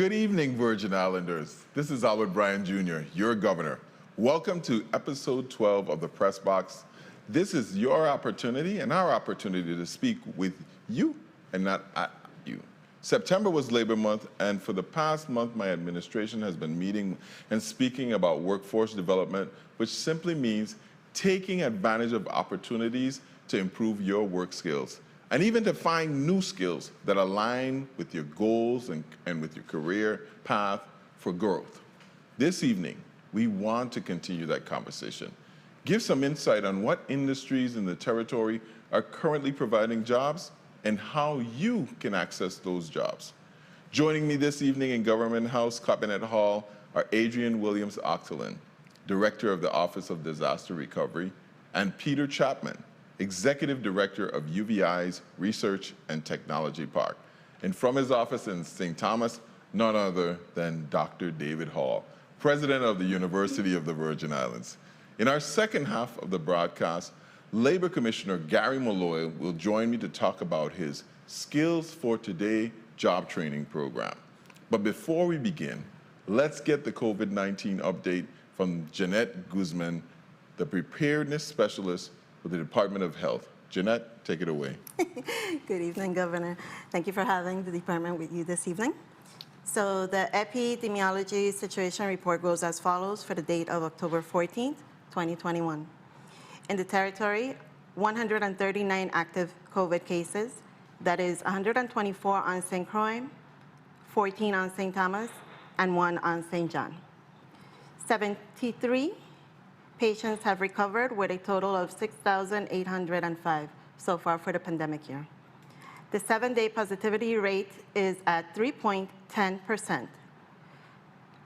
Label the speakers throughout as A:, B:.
A: Good evening, Virgin Islanders. This is Albert Bryan Jr., your governor. Welcome to episode 12 of the Pressbox. This is your opportunity and our opportunity to speak with you and not at you. September was Labor Month, and for the past month, my administration has been meeting and speaking about workforce development, which simply means taking advantage of opportunities to improve your work skills, and even to find new skills that align with your goals and with your career path for growth. This evening, we want to continue that conversation. Give some insight on what industries in the territory are currently providing jobs and how you can access those jobs. Joining me this evening in Government House, Cabinet Hall, are Adrian Williams-Octolin, Director of the Office of Disaster Recovery, and Peter Chapman, Executive Director of UVI's Research and Technology Park. And from his office in St. Thomas, none other than Dr. David Hall, President of the University of the Virgin Islands. In our second half of the broadcast, Labor Commissioner Gary Malloy will join me to talk about his Skills for Today job training program. But before we begin, let's get the COVID-19 update from Jeanette Guzman, the preparedness specialist with the Department of Health. Jeanette, take it away.
B: Good evening, Governor. Thank you for having the department with you this evening. So the epidemiology situation report goes as follows for the date of October 14th, 2021. In the territory, 139 active COVID cases. That is 124 on St. Croix, 14 on St. Thomas, and 1 on St. John. 73 patients have recovered with a total of 6,805 so far for the pandemic year. The 7-day positivity rate is at 3.10%,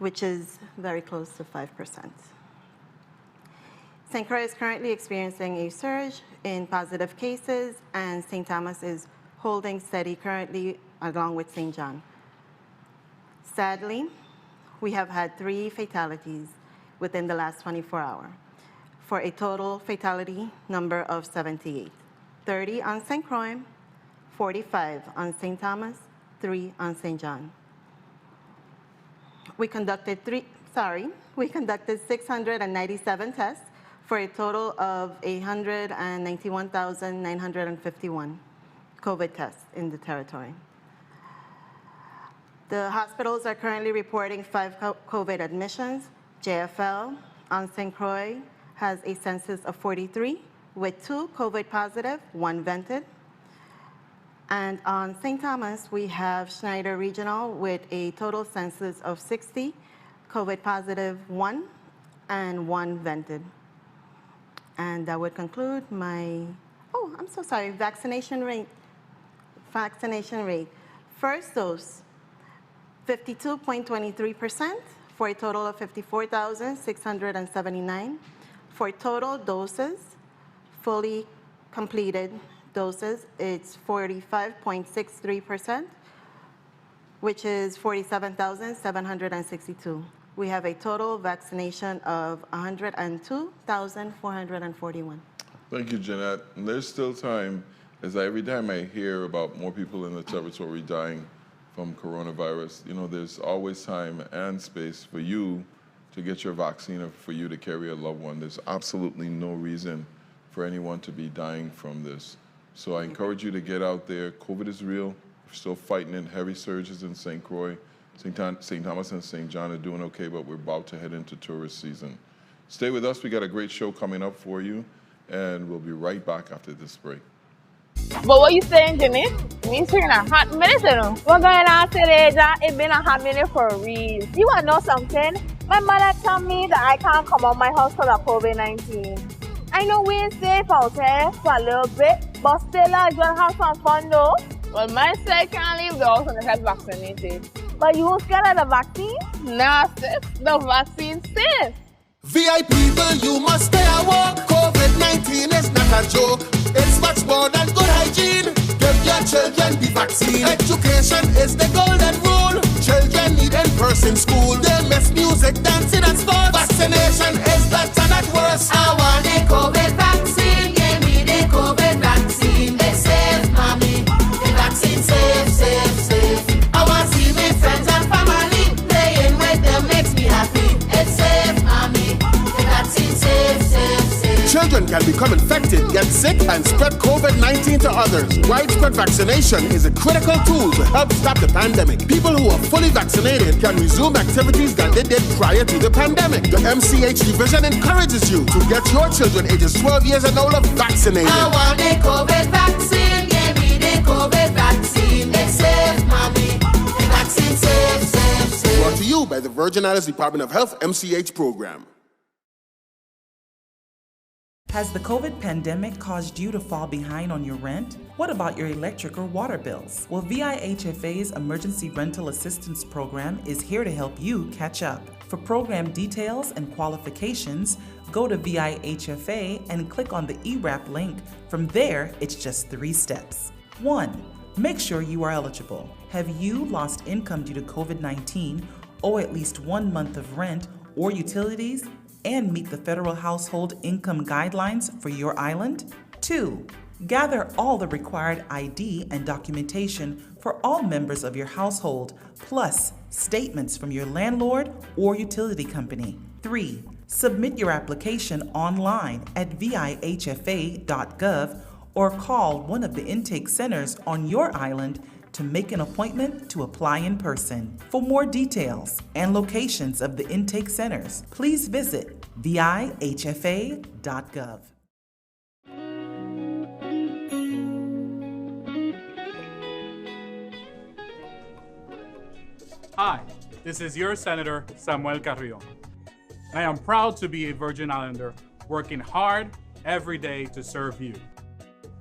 B: which is very close to 5%. St. Croix is currently experiencing a surge in positive cases, and St. Thomas is holding steady currently along with St. John. Sadly, we have had 3 fatalities within the last 24 hours, for a total fatality number of 78. 30 on St. Croix, 45 on St. Thomas, 3 on St. John. We conducted 697 tests for a total of 191,951 COVID tests in the territory. The hospitals are currently reporting 5 COVID admissions. JFL on St. Croix has a census of 43 with 2 COVID positive, 1 vented. And on St. Thomas, we have Schneider Regional with a total census of 60, COVID positive 1, and 1 vented. And that would conclude my, vaccination rate. First dose, 52.23%. For a total of 54,679. For total doses, fully completed doses, it's 45.63%, which is 47,762. We have a total vaccination of 102,441.
A: Thank you, Jeanette. And there's still time, as every time I hear about more people in the territory dying from coronavirus, there's always time and space for you to get your vaccine or for you to carry a loved one. There's absolutely no reason for anyone to be dying from this. So I encourage you to get out there. COVID is real. We're still fighting it. Heavy surges in St. Croix. St. Thomas and St. John are doing okay, but we're about to head into tourist season. Stay with us. We got a great show coming up for you, and we'll be right back after this break.
C: But what you saying, Jimmy? Me taking a hot minute, you know. What's going on today, John? It's been a hot minute for real. You want to know something? My mother told me that I can't come out my house because of COVID-19. I know we ain't safe out there for a little bit, but still, I just have some fun though. Well, my side can't leave the house unless I'm vaccinated. But you won't scared of the vaccine? Nah, sis. The vaccine's safe.
D: VI people, you must stay at work. COVID-19 is not a joke. It's much more than good hygiene. Give your children the vaccine. Education is the golden rule. Children need in-person school. They miss music, dancing and sports. Vaccination is better, not worse. I want the COVID vaccine. Give me the COVID vaccine. It's safe, mommy. The vaccine safe, safe, safe. I want to see my friends and family. can become infected, get sick, and spread COVID-19 to others. Widespread vaccination is a critical tool to help stop the pandemic. People who are fully vaccinated can resume activities that they did prior to the pandemic. The MCH division encourages you to get your children ages 12 years and older vaccinated.
E: I want the COVID vaccine, give me the COVID vaccine. It's safe, mommy. The vaccine safe, safe, safe.
D: Brought to you by the Virgin Islands Department of Health MCH program.
F: Has the COVID pandemic caused you to fall behind on your rent? What about your electric or water bills? Well, VIHFA's Emergency Rental Assistance Program is here to help you catch up. For program details and qualifications, go to VIHFA and click on the ERAP link. From there, it's just 3 steps. 1. Make sure you are eligible. Have you lost income due to COVID-19, owe at least 1 month of rent or utilities, and meet the federal household income guidelines for your island? 2. Gather all the required ID and documentation for all members of your household, plus statements from your landlord or utility company. 3. Submit your application online at vihfa.gov or call one of the intake centers on your island to make an appointment to apply in person. For more details and locations of the intake centers, please visit vihfa.gov.
G: Hi, this is your Senator Samuel Carrion. I am proud to be a Virgin Islander working hard every day to serve you.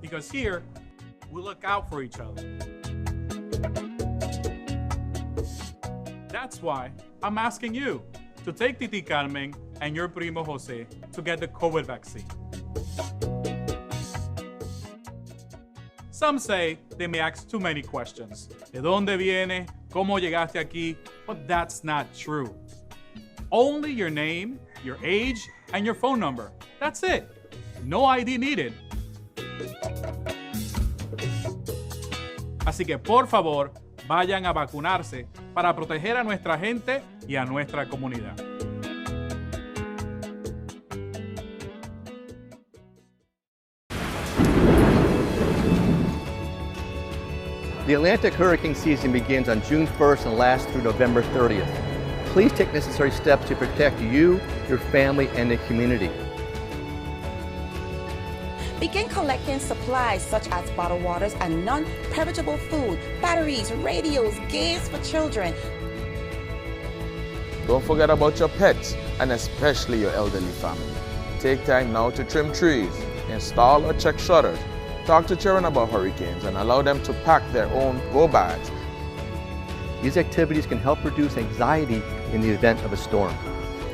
G: Because here, we look out for each other. That's why I'm asking you to take Titi Carmen and your primo Jose to get the COVID vaccine. Some say they may ask too many questions. ¿De dónde viene? ¿Cómo llegaste aquí? But that's not true. Only your name, your age, and your phone number. That's it. No ID needed. Así que por favor, vayan a vacunarse para proteger a nuestra gente y a nuestra comunidad.
H: The Atlantic hurricane season begins on June 1st and lasts through November 30th. Please take necessary steps to protect you, your family, and the community.
I: Begin collecting supplies such as bottled waters and non-perishable food, batteries, radios, games for children.
J: Don't forget about your pets and especially your elderly family. Take time now to trim trees, install or check shutters, talk to children about hurricanes and allow them to pack their own go bags.
H: These activities can help reduce anxiety in the event of a storm.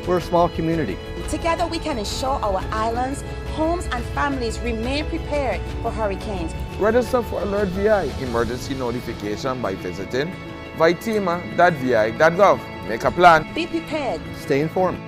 H: We're a small community.
I: Together we can ensure our islands, homes and families remain prepared for hurricanes.
J: Register for Alert VI emergency notification by visiting vitima.vi.gov. Make a plan.
I: Be prepared.
H: Stay informed.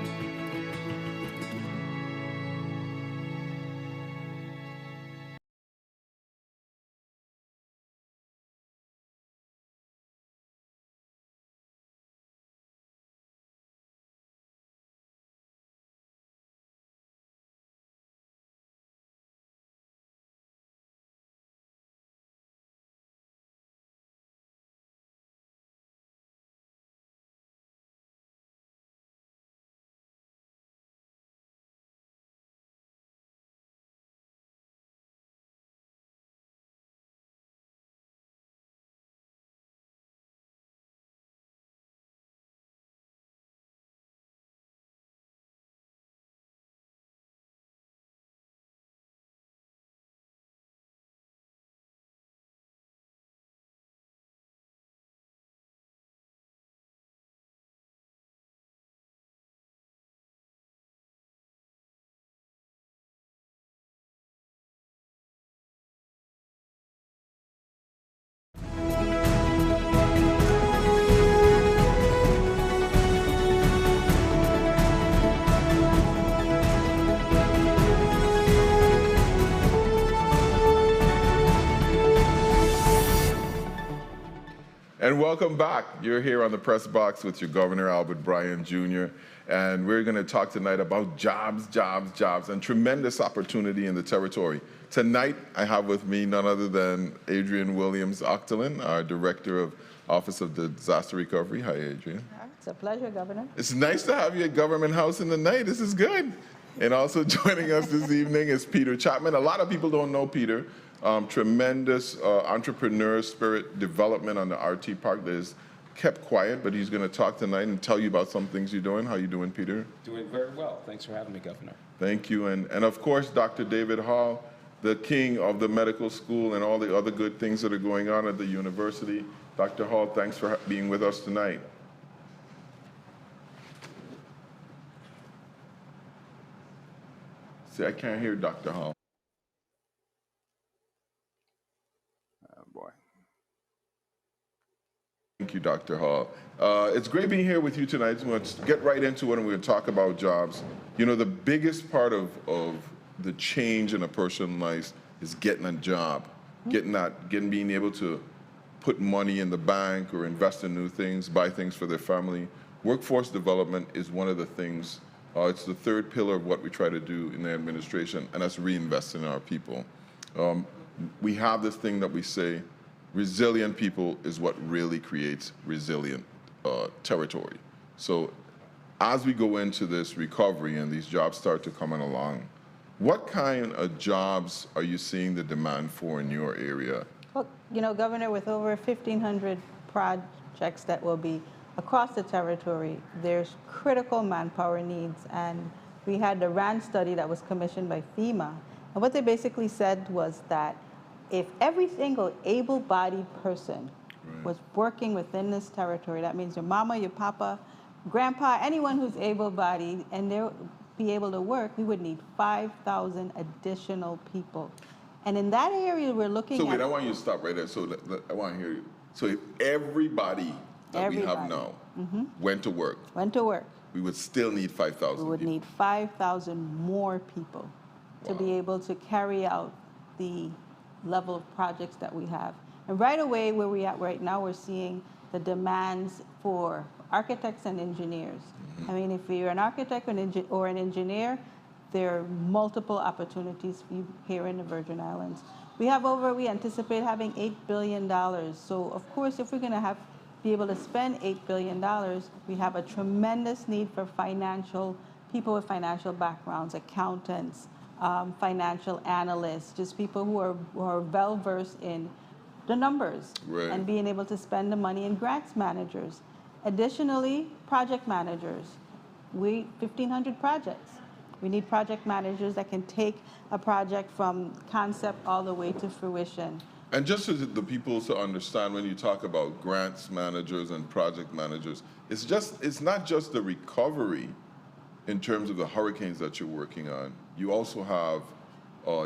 A: And welcome back. You're here on the Press Box with your Governor, Albert Bryan Jr., and we're going to talk tonight about jobs, jobs, jobs, and tremendous opportunity in the territory. Tonight, I have with me none other than Adrienne Williams-Octolin, our Director of Office of Disaster Recovery. Hi, Adrienne.
K: It's a pleasure, Governor.
A: It's nice to have you at Government House in the night. This is good. And also joining us this evening is Peter Chapman. A lot of people don't know Peter. Tremendous entrepreneur spirit development on the RT Park that is kept quiet, but he's going to talk tonight and tell you about some things you're doing. How you doing, Peter?
L: Doing very well. Thanks for having me, Governor.
A: Thank you. And of course, Dr. David Hall, the king of the medical school and all the other good things that are going on at the university. Dr. Hall, thanks for being with us tonight. See, I can't hear Dr. Hall.
L: Oh, boy.
A: Thank you, Dr. Hall. It's great being here with you tonight. Let's get right into it and we're going to talk about jobs. You know, the biggest part of the change in a person's life is getting a job, being able to put money in the bank or invest in new things, buy things for their family. Workforce development is one of the things. It's the third pillar of what we try to do in the administration, and that's reinvest in our people. We have this thing that we say, resilient people is what really creates resilient territory. So as we go into this recovery and these jobs start to come along, what kind of jobs are you seeing the demand for in your area?
K: Well, you know, Governor, with over 1,500 projects that will be across the territory, there's critical manpower needs. And we had the RAND study that was commissioned by FEMA. And what they basically said was that if every single able-bodied person was working within this territory, that means your mama, your papa, grandpa, anyone who's able-bodied, and they'll be able to work, we would need 5,000 additional people. And in that area, we're looking at...
A: So wait, I want you to stop right there. So I want to hear you. So if everybody that we have now went to work, we would still need 5,000
K: We would need 5,000 more people to be able to carry out the level of projects that we have. And right away, where we're at right now, we're seeing the demands for architects and engineers. I mean, if you're an architect or an engineer, there are multiple opportunities for you here in the Virgin Islands. We anticipate having $8 billion. So of course, if we're gonna be able to spend $8 billion, we have a tremendous need for people with financial backgrounds, accountants, financial analysts, just people who are well-versed in the numbers and being able to spend the money, and grants managers. Additionally, project managers. 1,500 projects. We need project managers that can take a project from concept all the way to fruition.
A: And just so that the people to understand, when you talk about grants managers and project managers, it's not just the recovery in terms of the hurricanes that you're working on. You also have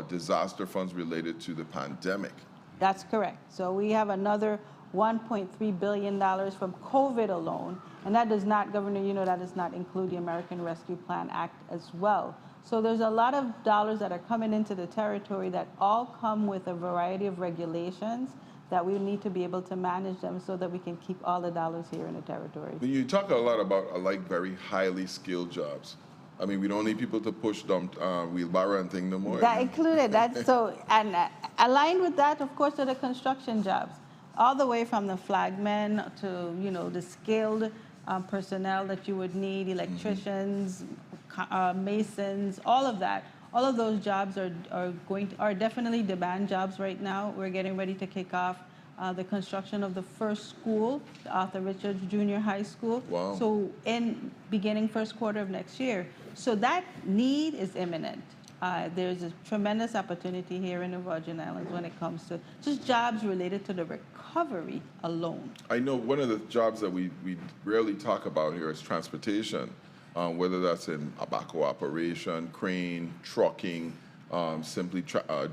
A: disaster funds related to the pandemic.
K: That's correct. So we have another $1.3 billion from COVID alone. And that does not, Governor, you know, that does not include the American Rescue Plan Act as well. So there's a lot of dollars that are coming into the territory that all come with a variety of regulations that we need to be able to manage them so that we can keep all the dollars here in the territory.
A: You talk a lot about very highly skilled jobs. I mean, we don't need people to push wheelbarrow and thing no more.
K: That included, that's so, and aligned with that, of course, are the construction jobs, all the way from the flagmen to, you know, the skilled personnel that you would need, electricians, masons, all of that. All of those jobs are definitely demand jobs right now. We're getting ready to kick off the construction of the first school, the Arthur Richards Junior High School.
A: Wow.
K: So beginning first quarter of next year. So that need is imminent. There's a tremendous opportunity here in the Virgin Islands when it comes to just jobs related to the recovery alone.
A: I know one of the jobs that we rarely talk about here is transportation, whether that's in a backhoe operation, crane, trucking, simply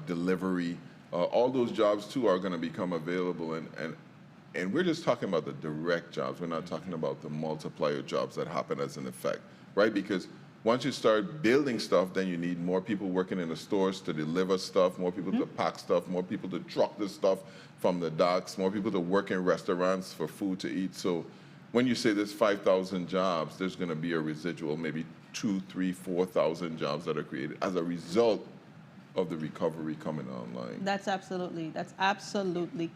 A: delivery. All those jobs too are going to become available, and we're just talking about the direct jobs. We're not talking about the multiplier jobs that happen as an effect, right? Because Once you start building stuff, then you need more people working in the stores to deliver stuff, more people to pack stuff, more people to truck the stuff from the docks, more people to work in restaurants for food to eat. So when you say there's 5,000 jobs, there's going to be a residual, maybe 2,000, 3,000, 4,000 jobs that are created as a result of the recovery coming online.
K: That's absolutely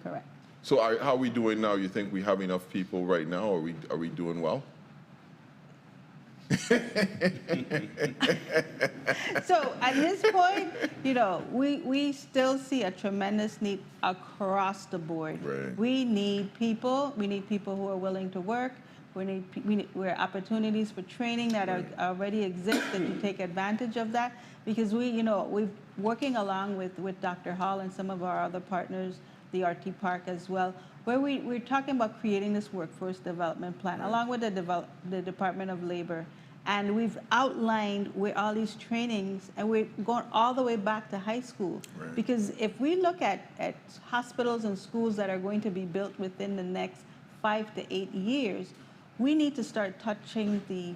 K: correct.
A: So how are we doing now? You think we have enough people right now? Are we doing well?
K: So at this point, we still see a tremendous need across the board.
A: Right.
K: We need people. We need people who are willing to work. We're opportunities for training that already exist, and to take advantage of that, because we're working along with Dr. Hall and some of our other partners, the RT Park as well, where we're talking about creating this workforce development plan along with the Department of Labor. And we've outlined where all these trainings, and we're going all the way back to high school.
A: Right.
K: Because if we look at hospitals and schools that are going to be built within the next 5 to 8 years, we need to start touching the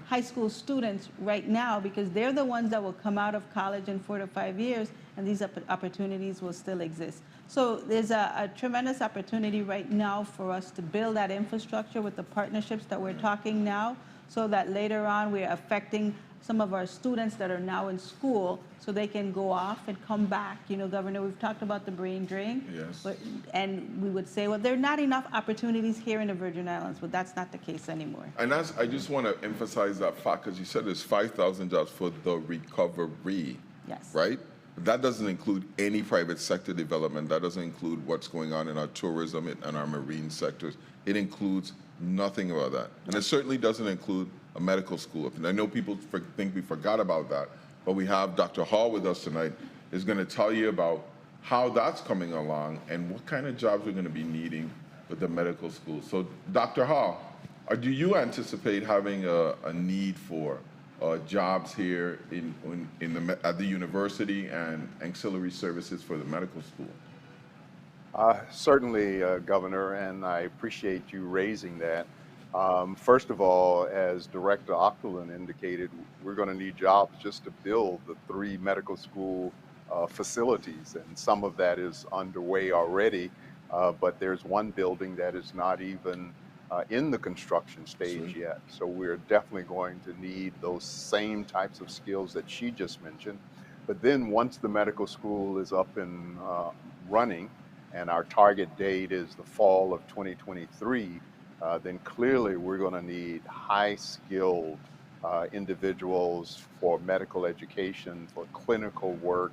K: high school students right now, because they're the ones that will come out of college in 4 to 5 years, and these opportunities will still exist. So there's a tremendous opportunity right now for us to build that infrastructure with the partnerships that we're talking now, so that later on we're affecting some of our students that are now in school, so they can go off and come back. Governor, we've talked about the brain drain.
A: Yes.
K: And we would say, well, there are not enough opportunities here in the Virgin Islands, but that's not the case anymore.
A: And I just want to emphasize that fact, because you said there's 5,000 jobs for the recovery.
K: Yes.
A: Right? That doesn't include any private sector development. That doesn't include what's going on in our tourism and our marine sectors. It includes nothing about that. And it certainly doesn't include a medical school. And I know people think we forgot about that, but we have Dr. Hall with us tonight, is going to tell you about how that's coming along and what kind of jobs we're going to be needing with the medical school. So Dr. Hall, do you anticipate having a need for jobs here at the university and ancillary services for the medical school?
M: Certainly, Governor, and I appreciate you raising that. First of all, as Director Octolan indicated, we're going to need jobs just to build the 3 medical school facilities, and some of that is underway already, but there's one building that is not even in the construction stage yet. So we're definitely going to need those same types of skills that she just mentioned. But then once the medical school is up and running, and our target date is the fall of 2023, then clearly we're going to need high-skilled individuals for medical education, for clinical work,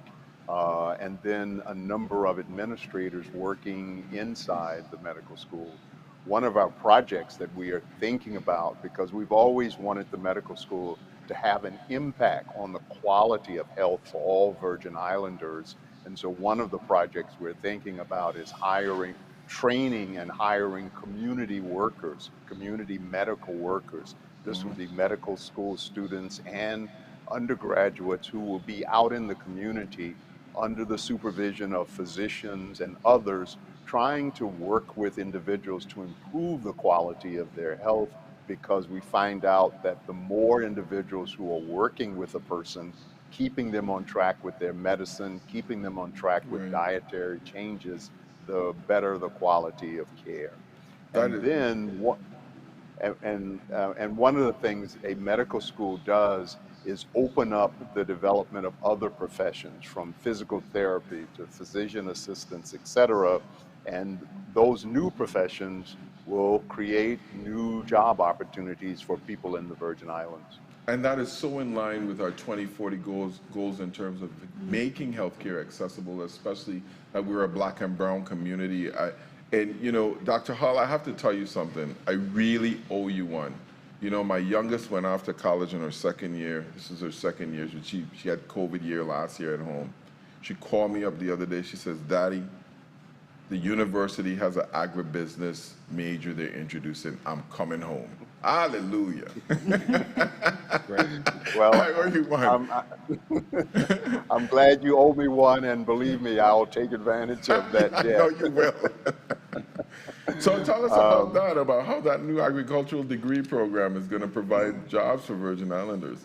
M: and then a number of administrators working inside the medical school. One of our projects that we are thinking about, because we've always wanted the medical school to have an impact on the quality of health for all Virgin Islanders, and so one of the projects we're thinking about is training and hiring community workers, community medical workers. This would be medical school students and undergraduates who will be out in the community under the supervision of physicians and others, trying to work with individuals to improve the quality of their health, because we find out that the more individuals who are working with a person, keeping them on track with their medicine, keeping them on track with dietary changes, the better the quality of care. And then, one of the things a medical school does is open up the development of other professions, from physical therapy to physician assistants, etc. And those new professions will create new job opportunities for people in the Virgin Islands.
A: And that is so in line with our 2040 goals in terms of making healthcare accessible, especially that we're a Black and brown community. And Dr. Hall, I have to tell you something. I really owe you one. My youngest went off to college in her second year. This is her second year. She had COVID year last year at home. She called me up the other day. She says, "Daddy, the university has an agribusiness major they're introducing. I'm coming home." Hallelujah.
M: Great. Well,
A: I owe you one.
M: I'm glad you owe me one, and believe me, I'll take advantage of that debt.
A: I know you will. So tell us about that, about how that new agricultural degree program is going to provide jobs for Virgin Islanders.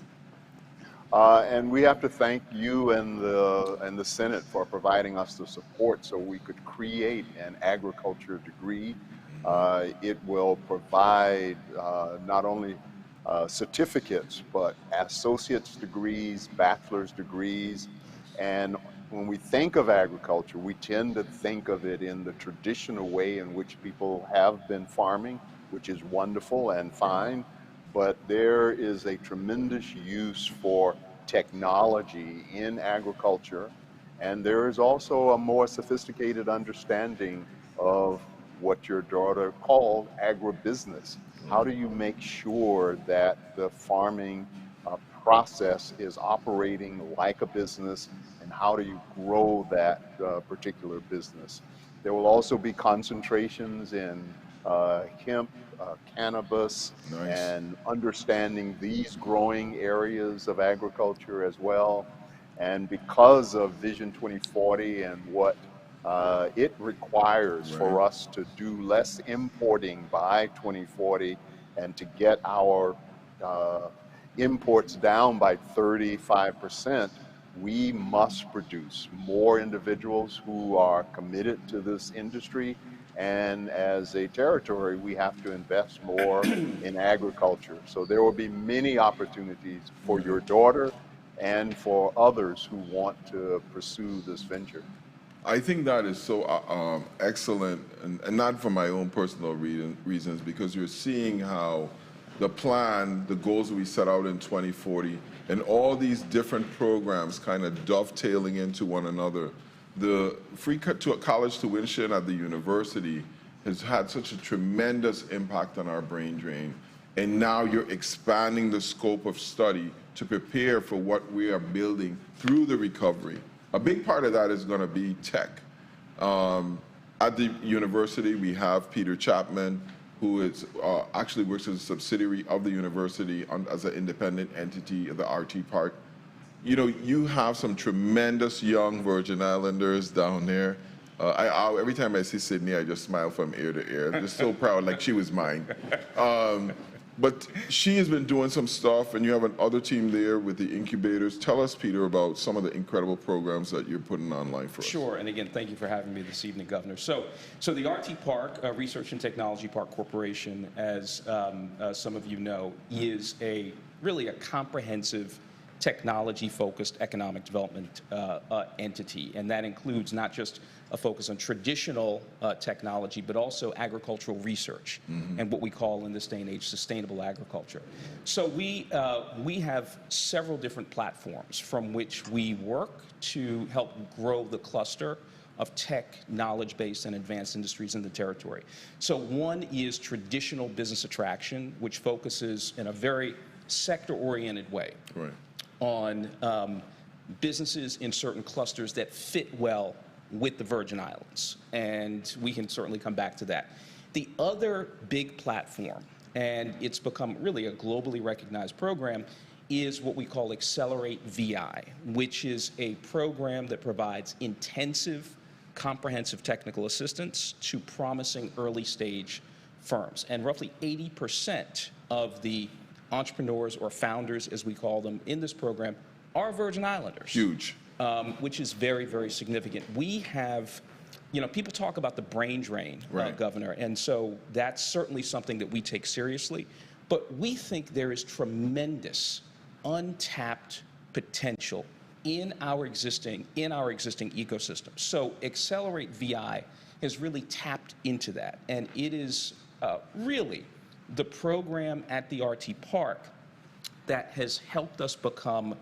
M: And we have to thank you and the Senate for providing us the support so we could create an agriculture degree. It will provide not only certificates, but associate's degrees, bachelor's degrees. And when we think of agriculture, we tend to think of it in the traditional way in which people have been farming, which is wonderful and fine. But there is a tremendous use for technology in agriculture, and there is also a more sophisticated understanding of what your daughter called agribusiness. How do you make sure that the farming process is operating like a business, and how do you grow that particular business? There will also be concentrations in hemp, cannabis, and understanding these growing areas of agriculture as well. And because of Vision 2040 and what it requires for us to do less importing by 2040 and to get our imports down by 35%, we must produce more individuals who are committed to this industry. And as a territory, we have to invest more in agriculture. So there will be many opportunities for your daughter and for others who want to pursue this venture.
A: I think that is so excellent, and not for my own personal reasons, because you're seeing how the plan, the goals we set out in 2040, and all these different programs kind of dovetailing into one another. The free college tuition at the university has had such a tremendous impact on our brain drain. And now you're expanding the scope of study to prepare for what we are building through the recovery. A big part of that is going to be tech. At the university, we have Peter Chapman, who is actually works as a subsidiary of the university as an independent entity of the RT Park. You know, you have some tremendous young Virgin Islanders down there. Every time I see Sydney, I just smile from ear to ear. I'm just so proud, like she was mine. But she has been doing some stuff, and you have another team there with the incubators. Tell us, Peter, about some of the incredible programs that you're putting online for us.
L: Sure, and again, thank you for having me this evening, Governor. So the RT Park, Research and Technology Park Corporation, as some of you know, is really a comprehensive technology-focused economic development entity, and that includes not just a focus on traditional technology, but also agricultural research and what we call in this day and age sustainable agriculture. So we have several different platforms from which we work to help grow the cluster of tech, knowledge-based, and advanced industries in the territory. So one is traditional business attraction, which focuses in a very sector-oriented way on businesses in certain clusters that fit well with the Virgin Islands, and we can certainly come back to that. The other big platform, and it's become really a globally recognized program, is what we call Accelerate VI, which is a program that provides intensive, comprehensive technical assistance to promising early-stage firms. And roughly 80% of the entrepreneurs or founders, as we call them, in this program are Virgin Islanders.
A: Huge.
L: Which is very, very significant. We have, people talk about the brain drain, Governor, and so that's certainly something that we take seriously. But we think there is tremendous untapped potential in our existing ecosystem. So Accelerate VI has really tapped into that, and it is really the program at the RT Park that has helped us become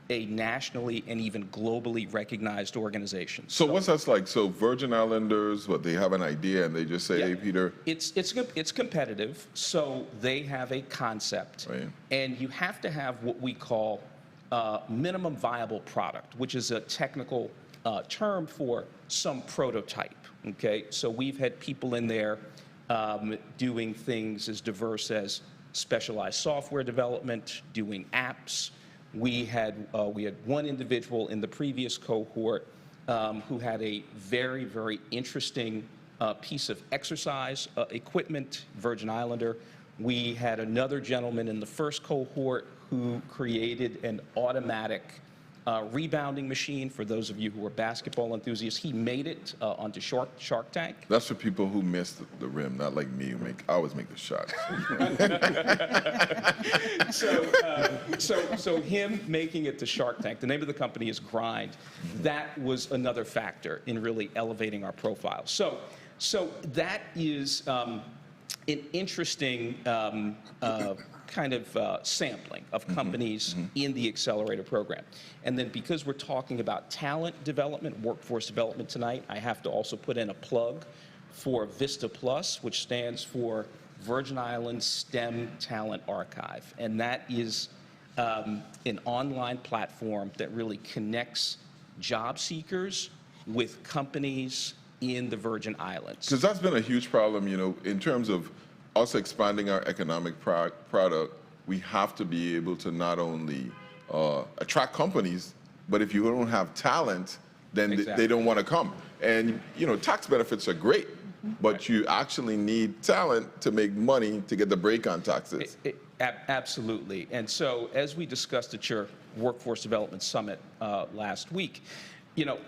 L: a nationally and even globally recognized organization.
A: So what's that like? So Virgin Islanders, they have an idea and they just say, hey, Peter.
L: It's competitive, so they have a concept, and you have to have what we call minimum viable product, which is a technical term for some prototype, okay? So we've had people in there doing things as diverse as specialized software development, doing apps. We had one individual in the previous cohort who had a very, very interesting piece of exercise equipment, Virgin Islander, We had another gentleman in the first cohort who created an automatic rebounding machine. For those of you who are basketball enthusiasts, he made it onto Shark Tank.
A: That's for people who missed the rim, not like me. I always make the shots.
L: So him making it to Shark Tank, the name of the company is Grind. That was another factor in really elevating our profile. So that is an interesting kind of sampling of companies in the accelerator program. And then because we're talking about talent development, workforce development tonight, I have to also put in a plug for Vista Plus, which stands for Virgin Islands STEM Talent Archive. And that is an online platform that really connects job seekers with companies in the Virgin Islands.
A: Because that's been a huge problem, in terms of us expanding our economic product. We have to be able to not only attract companies, but if you don't have talent, then
L: Exactly.
A: they don't want to come. And tax benefits are great, but you actually need talent to make money to get the break on taxes.
L: Absolutely. And so as we discussed at your Workforce Development Summit last week,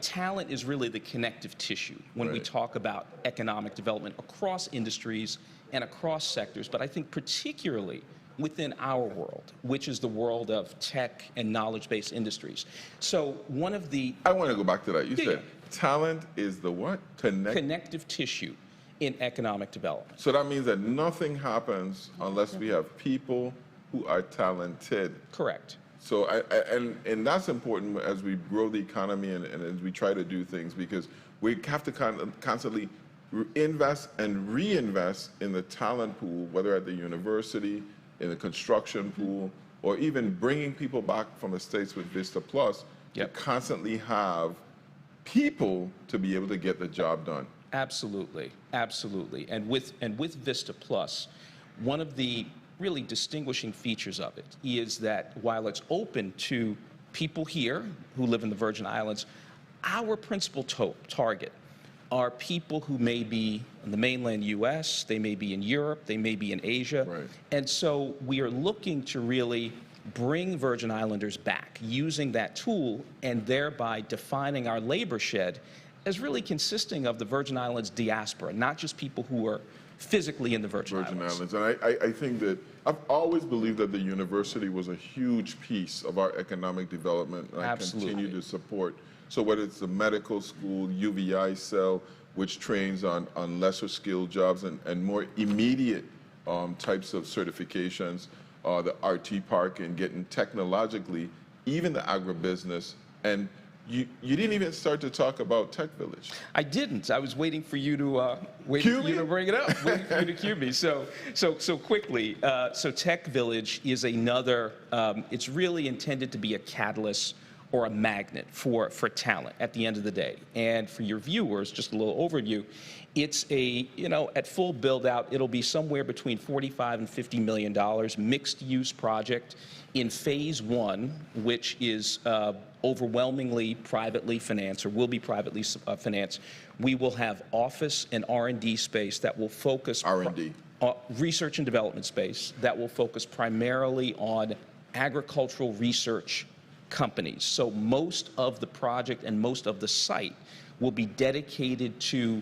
L: talent is really the connective tissue when we talk about economic development across industries and across sectors, but I think particularly within our world, which is the world of tech and knowledge-based industries. So one of the...
A: I want to go back to that. You said talent is the what?
L: Connective tissue in economic development.
A: So that means that nothing happens unless we have people who are talented.
L: Correct.
A: So, and that's important as we grow the economy and as we try to do things, because we have to constantly invest and reinvest in the talent pool, whether at the university, in the construction pool, or even bringing people back from the States with Vista Plus, to constantly have people to be able to get the job done.
L: Absolutely, absolutely. And with Vista Plus, one of the really distinguishing features of it is that while it's open to people here who live in the Virgin Islands, our principal target are people who may be in the mainland US, they may be in Europe, they may be in Asia.
A: Right.
L: And so we are looking to really bring Virgin Islanders back using that tool and thereby defining our labor shed as really consisting of the Virgin Islands diaspora, not just people who are physically in the Virgin Islands.
A: And I think that I've always believed that the university was a huge piece of our economic development, and
L: Absolutely.
A: I continue to support. So whether it's the medical school, UVI cell, which trains on lesser skilled jobs and more immediate types of certifications, the RT Park and getting technologically, even the agribusiness. And you didn't even start to talk about Tech Village.
L: I didn't. I was waiting for you to bring it up. Waiting for you to cue me. So quickly. So Tech Village is another. It's really intended to be a catalyst or a magnet for talent at the end of the day. And for your viewers, just a little overview. It's at full build out, it'll be somewhere between $45 and $50 million, mixed use project in phase one, which is overwhelmingly privately financed, or will be privately financed. We will have office and R&D space that will focus
A: R&D.
L: Research and development space that will focus primarily on agricultural research companies. So most of the project and most of the site will be dedicated to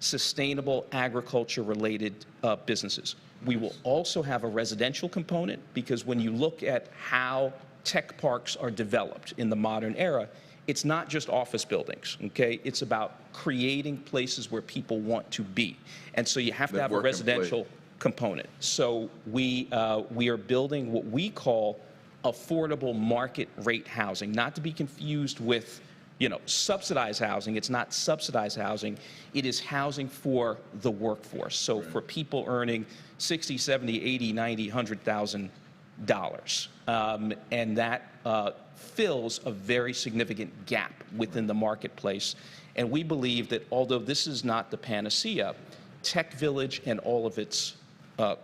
L: sustainable agriculture-related businesses. We will also have a residential component, because when you look at how tech parks are developed in the modern era, it's not just office buildings, okay? It's about creating places where people want to be. And so you have to have a residential component. So we are building what we call affordable market rate housing, not to be confused with subsidized housing. It's not subsidized housing. It is housing for the workforce. So for people earning $60, $70, $80, $90, $100,000. And that fills a very significant gap within the marketplace. And we believe that although this is not the panacea, Tech Village and all of its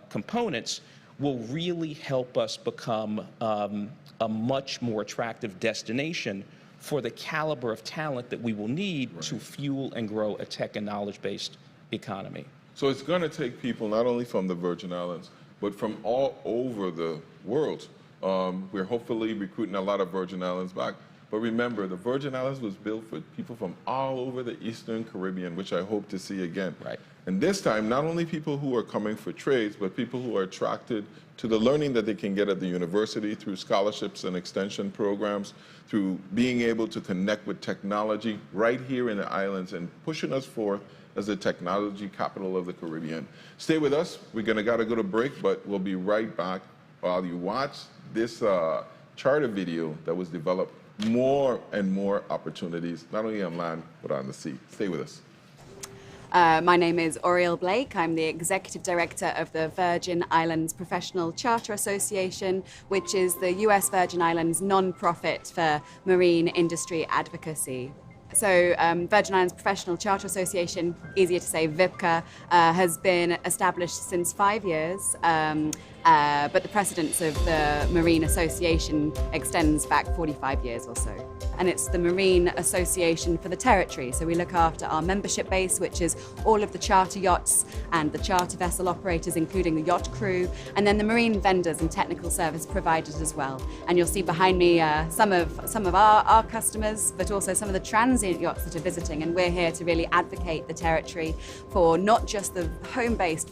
L: components will really help us become a much more attractive destination for the caliber of talent that we will need to fuel and grow a tech and knowledge-based economy.
A: So it's going to take people not only from the Virgin Islands, but but from all over the world. We're hopefully recruiting a lot of Virgin Islands back. But remember, the Virgin Islands was built for people from all over the Eastern Caribbean, which I hope to see again.
L: Right.
A: And this time, not only people who are coming for trades, but people who are attracted to the learning that they can get at the university through scholarships and extension programs, through being able to connect with technology right here in the islands and pushing us forth as the technology capital of the Caribbean. Stay with us. We're gotta go to break, but we'll be right back while you watch this charter video that was developed. More and more opportunities, not only on land, but on the sea. Stay with us.
N: My name is Oriel Blake. I'm the Executive Director of the Virgin Islands Professional Charter Association, which is the US Virgin Islands non-profit for marine industry advocacy. So Virgin Islands Professional Charter Association, easier to say VIPCA, has been established since 5 years. But the precedence of the Marine Association extends back 45 years or so. And it's the Marine Association for the territory. So we look after our membership base, which is all of the charter yachts and the charter vessel operators, including the yacht crew, and then the marine vendors and technical service providers as well. And you'll see behind me some of our customers, but also some of the transient yachts that are visiting. And we're here to really advocate the territory for not just the home-based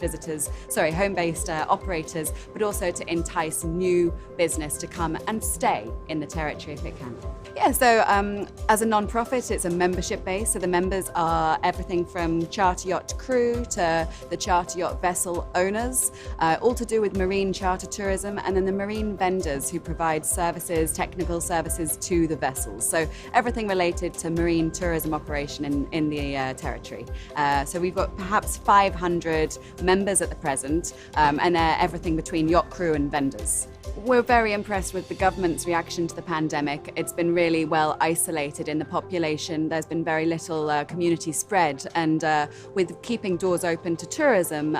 N: operators, but also to entice new business to come and stay in the territory if it can. Yeah, so as a non-profit, it's a membership base. So the members are everything from charter yacht crew to the charter yacht vessel owners, all to do with marine charter tourism, and then the marine vendors who provide services, technical services to the vessels. So everything related to marine tourism operation in the territory. So we've got perhaps 500 members at the present, and everything between yacht crew and vendors. We're very impressed with the government's reaction to the pandemic. It's been really well isolated in the population. There's been very little community spread, and with keeping doors open to tourism,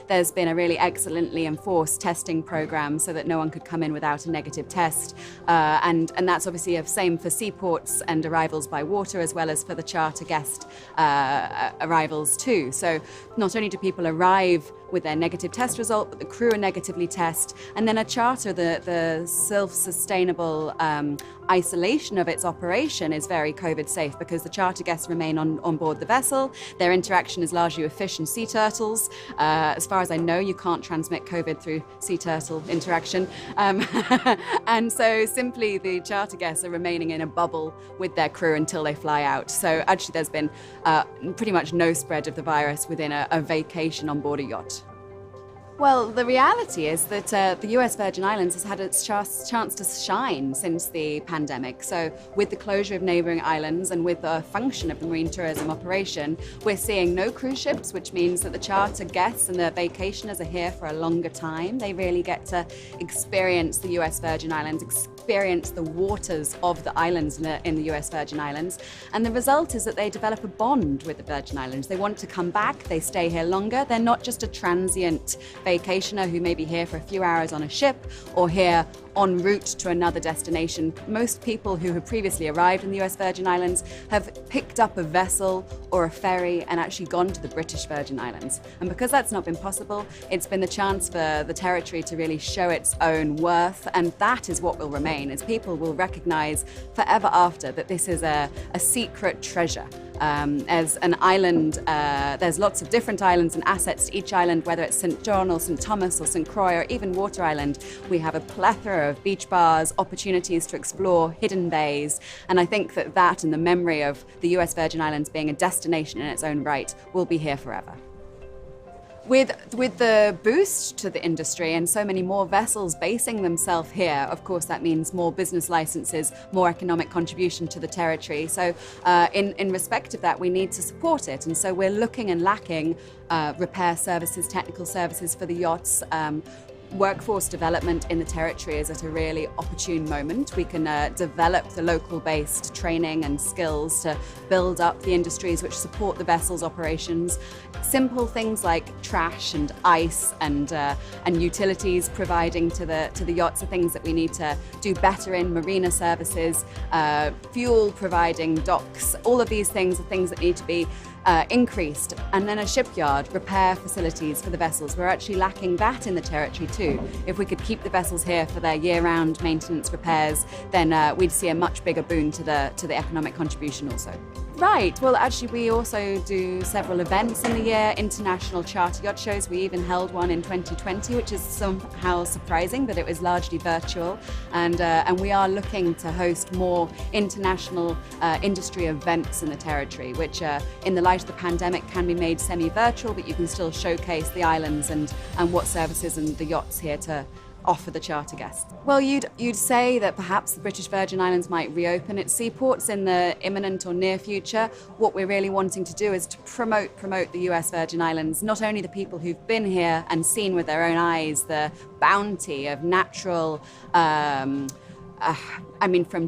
N: there's been a really excellently enforced testing program so that no one could come in without a negative test. And that's obviously the same for seaports and arrivals by water, as well as for the charter guest arrivals too. So not only do people arrive with their negative test result, but the crew are negatively test, and then a charter, the self-sustainable isolation of its operation is very COVID safe because the charter guests remain on board the vessel. Their interaction is largely with fish and sea turtles. As far as I know, you can't transmit COVID through sea turtle interaction. And so simply the charter guests are remaining in a bubble with their crew until they fly out. So actually there's been pretty much no spread of the virus within a vacation on board a yacht. Well, the reality is that the US Virgin Islands has had its chance to shine since the pandemic. So with the closure of neighboring islands and with the function of the marine tourism operation, we're seeing no cruise ships, which means that the charter guests and the vacationers are here for a longer time. They really get to experience the US Virgin Islands, experience the waters of the islands in the US Virgin Islands. And the result is that they develop a bond with the Virgin Islands. They want to come back, they stay here longer. They're not just a transient vacationer who may be here for a few hours on a ship or here en route to another destination. Most people who have previously arrived in the US Virgin Islands have picked up a vessel or a ferry and actually gone to the British Virgin Islands. And because that's not been possible, it's been the chance for the territory to really show its own worth, and that is what will remain, is people will recognize forever after that this is a secret treasure. As an island, there's lots of different islands and assets to each island, whether it's St. John or St. Thomas or St. Croix or even Water Island. We have a plethora of beach bars, opportunities to explore hidden bays, and I think that and the memory of the US Virgin Islands being a destination in its own right will be here forever. With the boost to the industry and so many more vessels basing themselves here, of course that means more business licenses, more economic contribution to the territory. So in respect of that, we need to support it. And so we're looking and lacking repair services, technical services for the yachts. Workforce development in the territory is at a really opportune moment. We can develop the local-based training and skills to build up the industries which support the vessel's operations. Simple things like trash and ice and utilities providing to the yachts are things that we need to do better in. Marina services, fuel providing docks, all of these things are things that need to be increased. And then a shipyard, repair facilities for the vessels. We're actually lacking that in the territory too. If we could keep the vessels here for their year-round maintenance repairs, then we'd see a much bigger boon to the economic contribution also. Right, well actually we also do several events in the year, international charter yacht shows. We even held one in 2020, which is somehow surprising, but it was largely virtual. And we are looking to host more international industry events in the territory, which in the light of the pandemic can be made semi-virtual, but you can still showcase the islands and what services and the yachts here to offer the charter guests. Well, you'd say that perhaps the British Virgin Islands might reopen its seaports in the imminent or near future. What we're really wanting to do is to promote the US Virgin Islands, not only the people who've been here and seen with their own eyes the bounty of natural from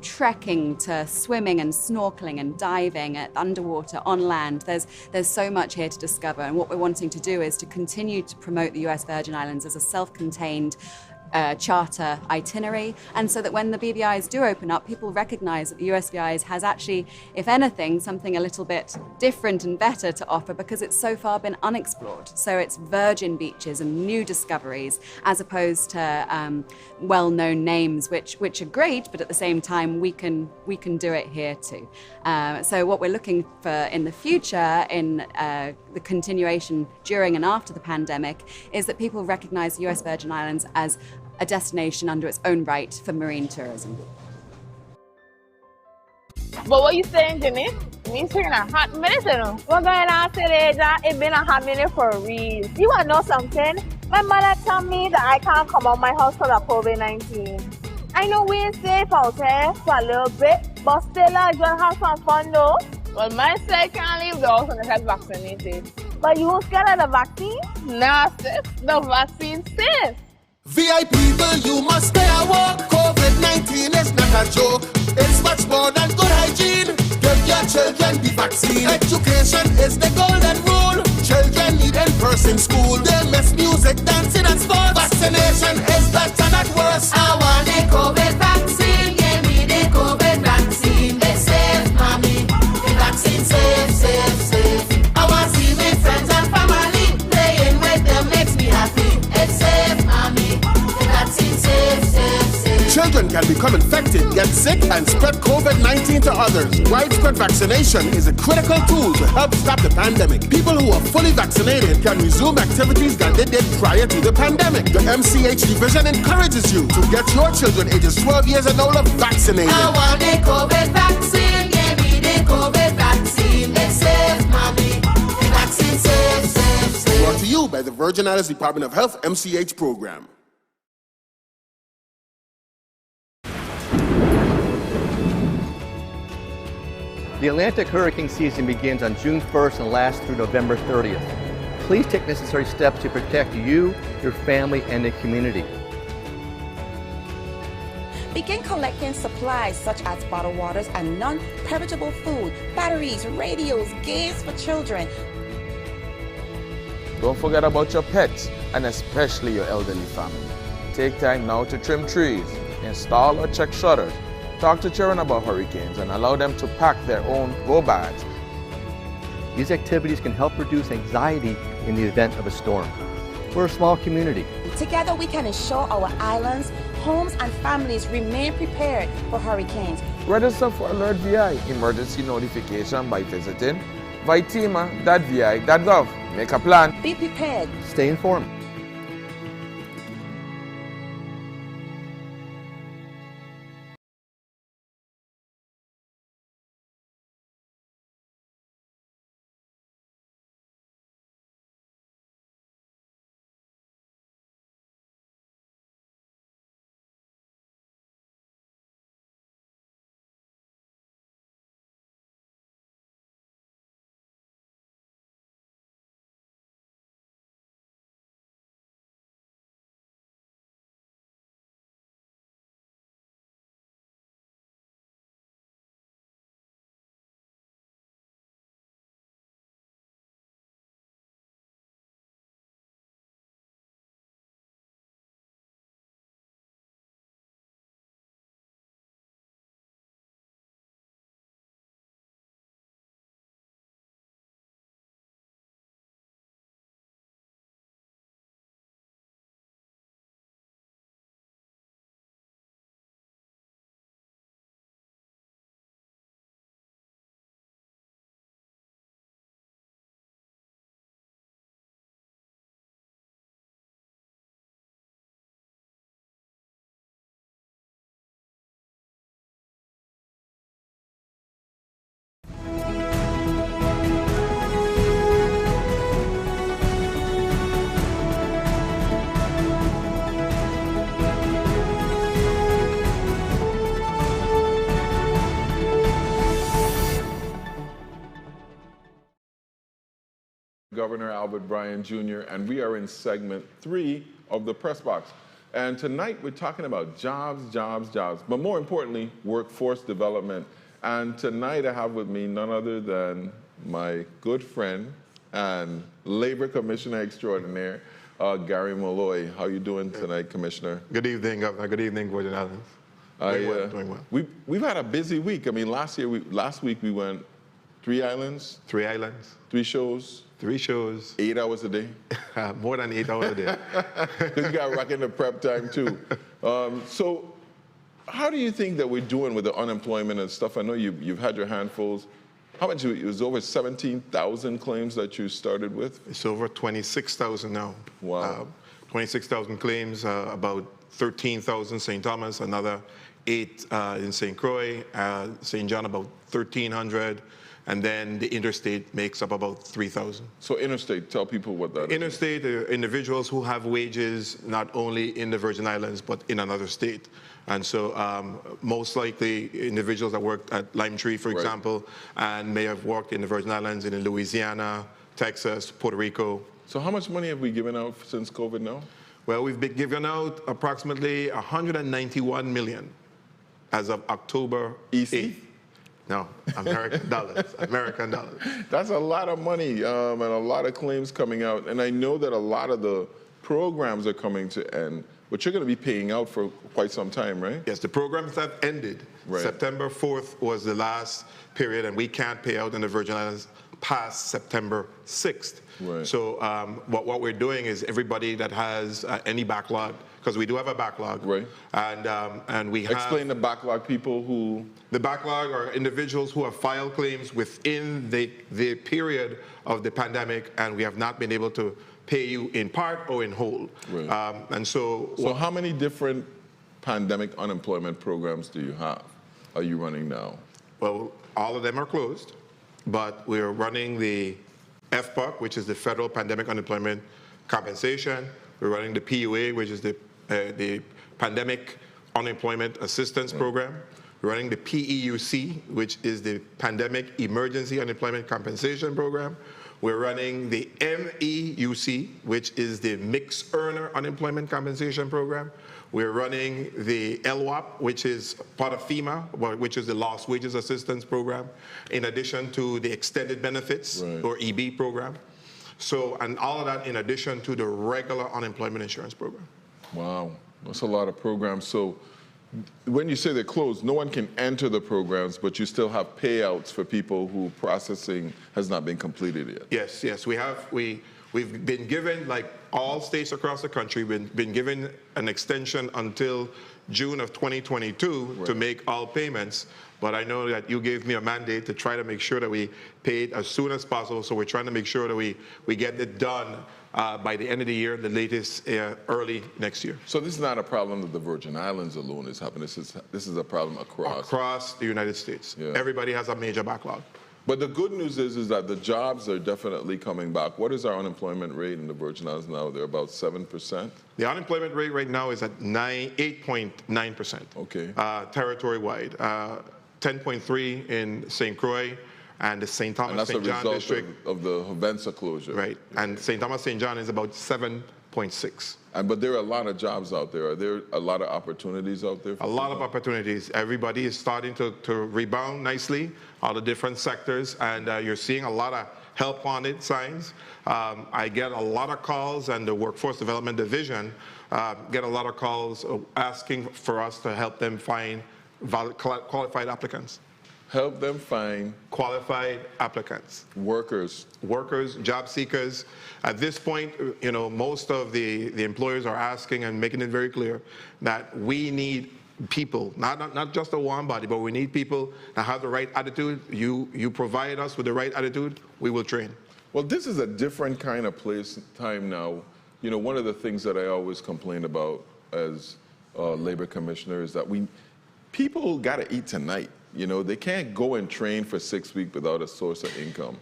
N: trekking to swimming and snorkeling and diving at underwater, on land. There's so much here to discover, and what we're wanting to do is to continue to promote the US Virgin Islands as a self-contained charter itinerary, and so that when the BVIs do open up, people recognize that the USVIs has actually, if anything, something a little bit different and better to offer, because it's so far been unexplored. So it's virgin beaches and new discoveries, as opposed to well-known names, which are great, but at the same time we can do it here too. So what we're looking for in the future, in the continuation during and after the pandemic, is that people recognize the US Virgin Islands as a destination under its own right for marine tourism.
C: But what you saying, Jimmy? Me taking a hot minute, you know. We're going to say it's been a hot minute for real. You want to know something? My mother told me that I can't come out my house because of COVID-19. I know we ain't safe out there for a little bit, but still I just have some fun though. Well, my side can't leave the house unless I'm vaccinated. But you won't scared of the vaccine? Nah, sis. The vaccine's safe.
D: VIP people, you must stay at work. COVID-19 is not a joke. It's much more than good hygiene. Give your children the vaccine. Education is the golden rule. Children need in-person school. They miss music, dancing and sports. Vaccination is better, not worse.
E: I want a COVID vaccine. Give me the COVID vaccine. It's safe, mommy. The vaccine safe, safe, safe. I want to see my friends and family. Playing with them makes me happy. It's safe, mommy. The vaccine safe, safe, safe.
D: Children can become infected, get sick, and spread COVID-19 to others. Widespread vaccination is a critical tool to help stop the pandemic. People who are fully vaccinated can resume activities that they did prior to the pandemic. The MCH division encourages you to get your children ages 12 years and older vaccinated.
E: I want the COVID vaccine. Give me the COVID vaccine. It's safe, mommy. The vaccine safe, safe, safe.
D: Brought to you by the Virgin Islands Department of Health MCH program.
H: The Atlantic hurricane season begins on June 1st and lasts through November 30th. Please take necessary steps to protect you, your family, and the community.
I: Begin collecting supplies such as bottled waters and non-perishable food, batteries, radios, games for children.
J: Don't forget about your pets, and especially your elderly family. Take time now to trim trees, install or check shutters, talk to children about hurricanes, and allow them to pack their own go bags.
H: These activities can help reduce anxiety in the event of a storm. We're a small community.
I: Together we can ensure our islands, homes, and families remain prepared for hurricanes.
J: Register for Alert VI emergency notification by visiting vitema.vi.gov. Make a plan.
I: Be prepared.
H: Stay informed.
A: Governor Albert Bryan Jr., and we are in segment 3 of the Press Box. And tonight we're talking about jobs, jobs, jobs, but more importantly, workforce development. And tonight I have with me none other than my good friend and Labor Commissioner Extraordinaire, Gary Malloy. How you doing tonight, Commissioner?
O: Good evening, Governor. Good evening, Virgin Islands. Doing well.
A: We've had a busy week. I mean, last week we went 3 islands.
O: 3 islands.
A: 3 shows.
O: 3 shows.
A: 8 hours a day.
O: More than 8 hours a day.
A: Because you got rocking the prep time too. So how do you think that we're doing with the unemployment and stuff? I know you've had your handfuls. How much? It was over 17,000 claims that you started with?
O: It's over 26,000 now.
A: Wow.
O: 26,000 claims, about 13,000 St. Thomas, another 8 in St. Croix, St. John about 1,300, and then the interstate makes up about 3,000.
A: So interstate, tell people what that is.
O: Interstate are individuals who have wages not only in the Virgin Islands, but in another state. And so most likely individuals that worked at Lime Tree, for example, and may have worked in the Virgin Islands and in Louisiana, Texas, Puerto Rico.
A: So how much money have we given out since COVID now?
O: Well, we've been giving out approximately $191 million as of October 8th. No, American dollars, American dollars.
A: That's a lot of money and a lot of claims coming out. And I know that a lot of the programs are coming to end, but you're going to be paying out for quite some time, right?
O: Yes, the programs have ended.
A: Right.
O: September 4th was the last period, and we can't pay out in the Virgin Islands past September 6th.
A: Right.
O: So what we're doing is everybody that has any backlog, because we do have a backlog.
A: Right.
O: And we have...
A: Explain the backlog, people who...
O: The backlog are individuals who have filed claims within the period of the pandemic, and we have not been able to pay you in part or in whole.
A: Right.
O: And so...
A: So how many different pandemic unemployment programs do you have? Are you running now?
O: Well, all of them are closed, but we're running the FPUC, which is the Federal Pandemic Unemployment Compensation. We're running the PUA, which is the Pandemic Unemployment Assistance Program. We're running the PEUC, which is the Pandemic Emergency Unemployment Compensation Program. We're running the MEUC, which is the Mixed Earner Unemployment Compensation Program. We're running the LWAP, which is part of FEMA, which is the Lost Wages Assistance Program, in addition to the Extended Benefits, or EB program. So, and all of that in addition to the regular unemployment insurance program.
A: Wow, that's a lot of programs. So when you say they're closed, no one can enter the programs, but you still have payouts for people who processing has not been completed yet.
O: Yes, yes, we've been given, like all states across the country, been given an extension until June of 2022 to make all payments. But I know that you gave me a mandate to try to make sure that we pay it as soon as possible. So we're trying to make sure that we get it done by the end of the year, the latest early next year.
A: So this is not a problem that the Virgin Islands alone is having. This is a problem
O: across the United States. Yeah. Everybody has a major backlog.
A: But the good news is that the jobs are definitely coming back. What is our unemployment rate in the Virgin Islands now? They're about 7%.
O: The unemployment rate right now is at 8.9%.
A: Okay.
O: Territory-wide, 10.3 in St. Croix and the St. Thomas St. John district.
A: Of the Hovensa closure.
O: Right. And St. Thomas St. John is about 7.6.
A: But there are a lot of jobs out there. Are there a lot of opportunities out there?
O: A lot of opportunities. Everybody is starting to rebound nicely, all the different sectors, and you're seeing a lot of help wanted signs. I get a lot of calls, and the Workforce Development Division get a lot of calls asking for us to help them find qualified applicants.
A: Help them find
O: qualified applicants.
A: Workers,
O: job seekers. At this point, you know, most of the employers are asking and making it very clear that we need people, not just a warm body, but we need people that have the right attitude. You provide us with the right attitude, we will train.
A: Well, this is a different kind of time now. You know, one of the things that I always complain about as labor commissioner is that people got to eat tonight. You know, they can't go and train for 6 weeks without a source of income.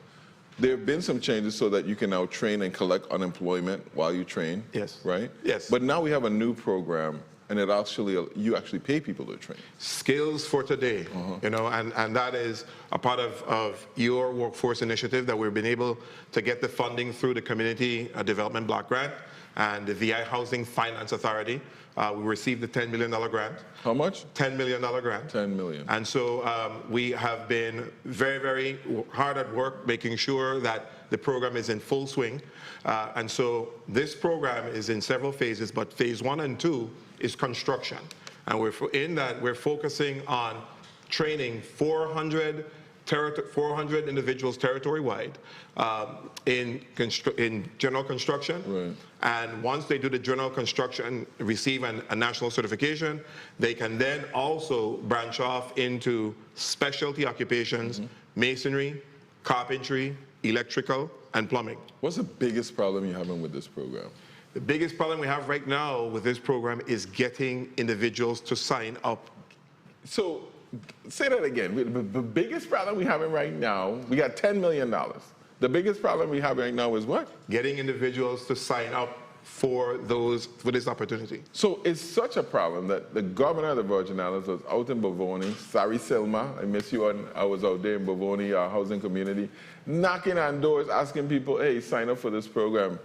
A: There have been some changes so that you can now train and collect unemployment while you train.
O: Yes.
A: Right?
O: Yes.
A: But now we have a new program, and you actually pay people to train.
O: Skills for today, you know, and that is a part of your workforce initiative that we've been able to get the funding through the Community Development Block Grant and the VI Housing Finance Authority. We received the $10 million grant.
A: How much?
O: $10 million grant.
A: 10 million.
O: And so we have been very, very hard at work making sure that the program is in full swing. And so this program is in several phases, but phase 1 and 2 is construction. And we're focusing on training 400 individuals territory-wide in general construction.
A: Right.
O: And once they do the general construction, receive a national certification, they can then also branch off into specialty occupations, masonry, carpentry, electrical, and plumbing.
A: What's the biggest problem you're having with this program?
O: The biggest problem we have right now with this program is getting individuals to sign up.
A: So, say that again. The biggest problem we have right now, we got $10 million. The biggest problem we have right now is what?
O: Getting individuals to sign up for this opportunity.
A: So it's such a problem that the governor of the Virgin Islands was out in Bavoni. Sorry, Selma, I miss you. I was out there in Bavoni, our housing community, knocking on doors, asking people, hey, sign up for this program.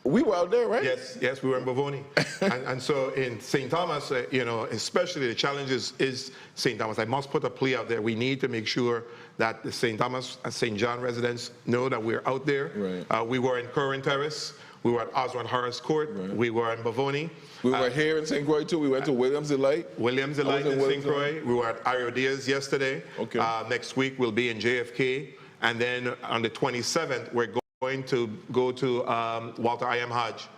A: We were out there, right?
O: Yes, we were in Bavoni. and so in St. Thomas, you know, especially the challenge is St. Thomas. I must put a plea out there. We need to make sure that the St. Thomas and St. John residents know that we're out there.
A: Right.
O: We were in Curran Terrace. We were at Osborne Horace Court. Right. We were in Bavoni.
A: We were here in St. Croix too. We went to Williams Delight.
O: Williams Delight in St. Croix. We were at Ariodias yesterday.
A: Okay.
O: Next week we'll be in JFK. And then on the 27th, we're going to go to Walter I.M. Hodge.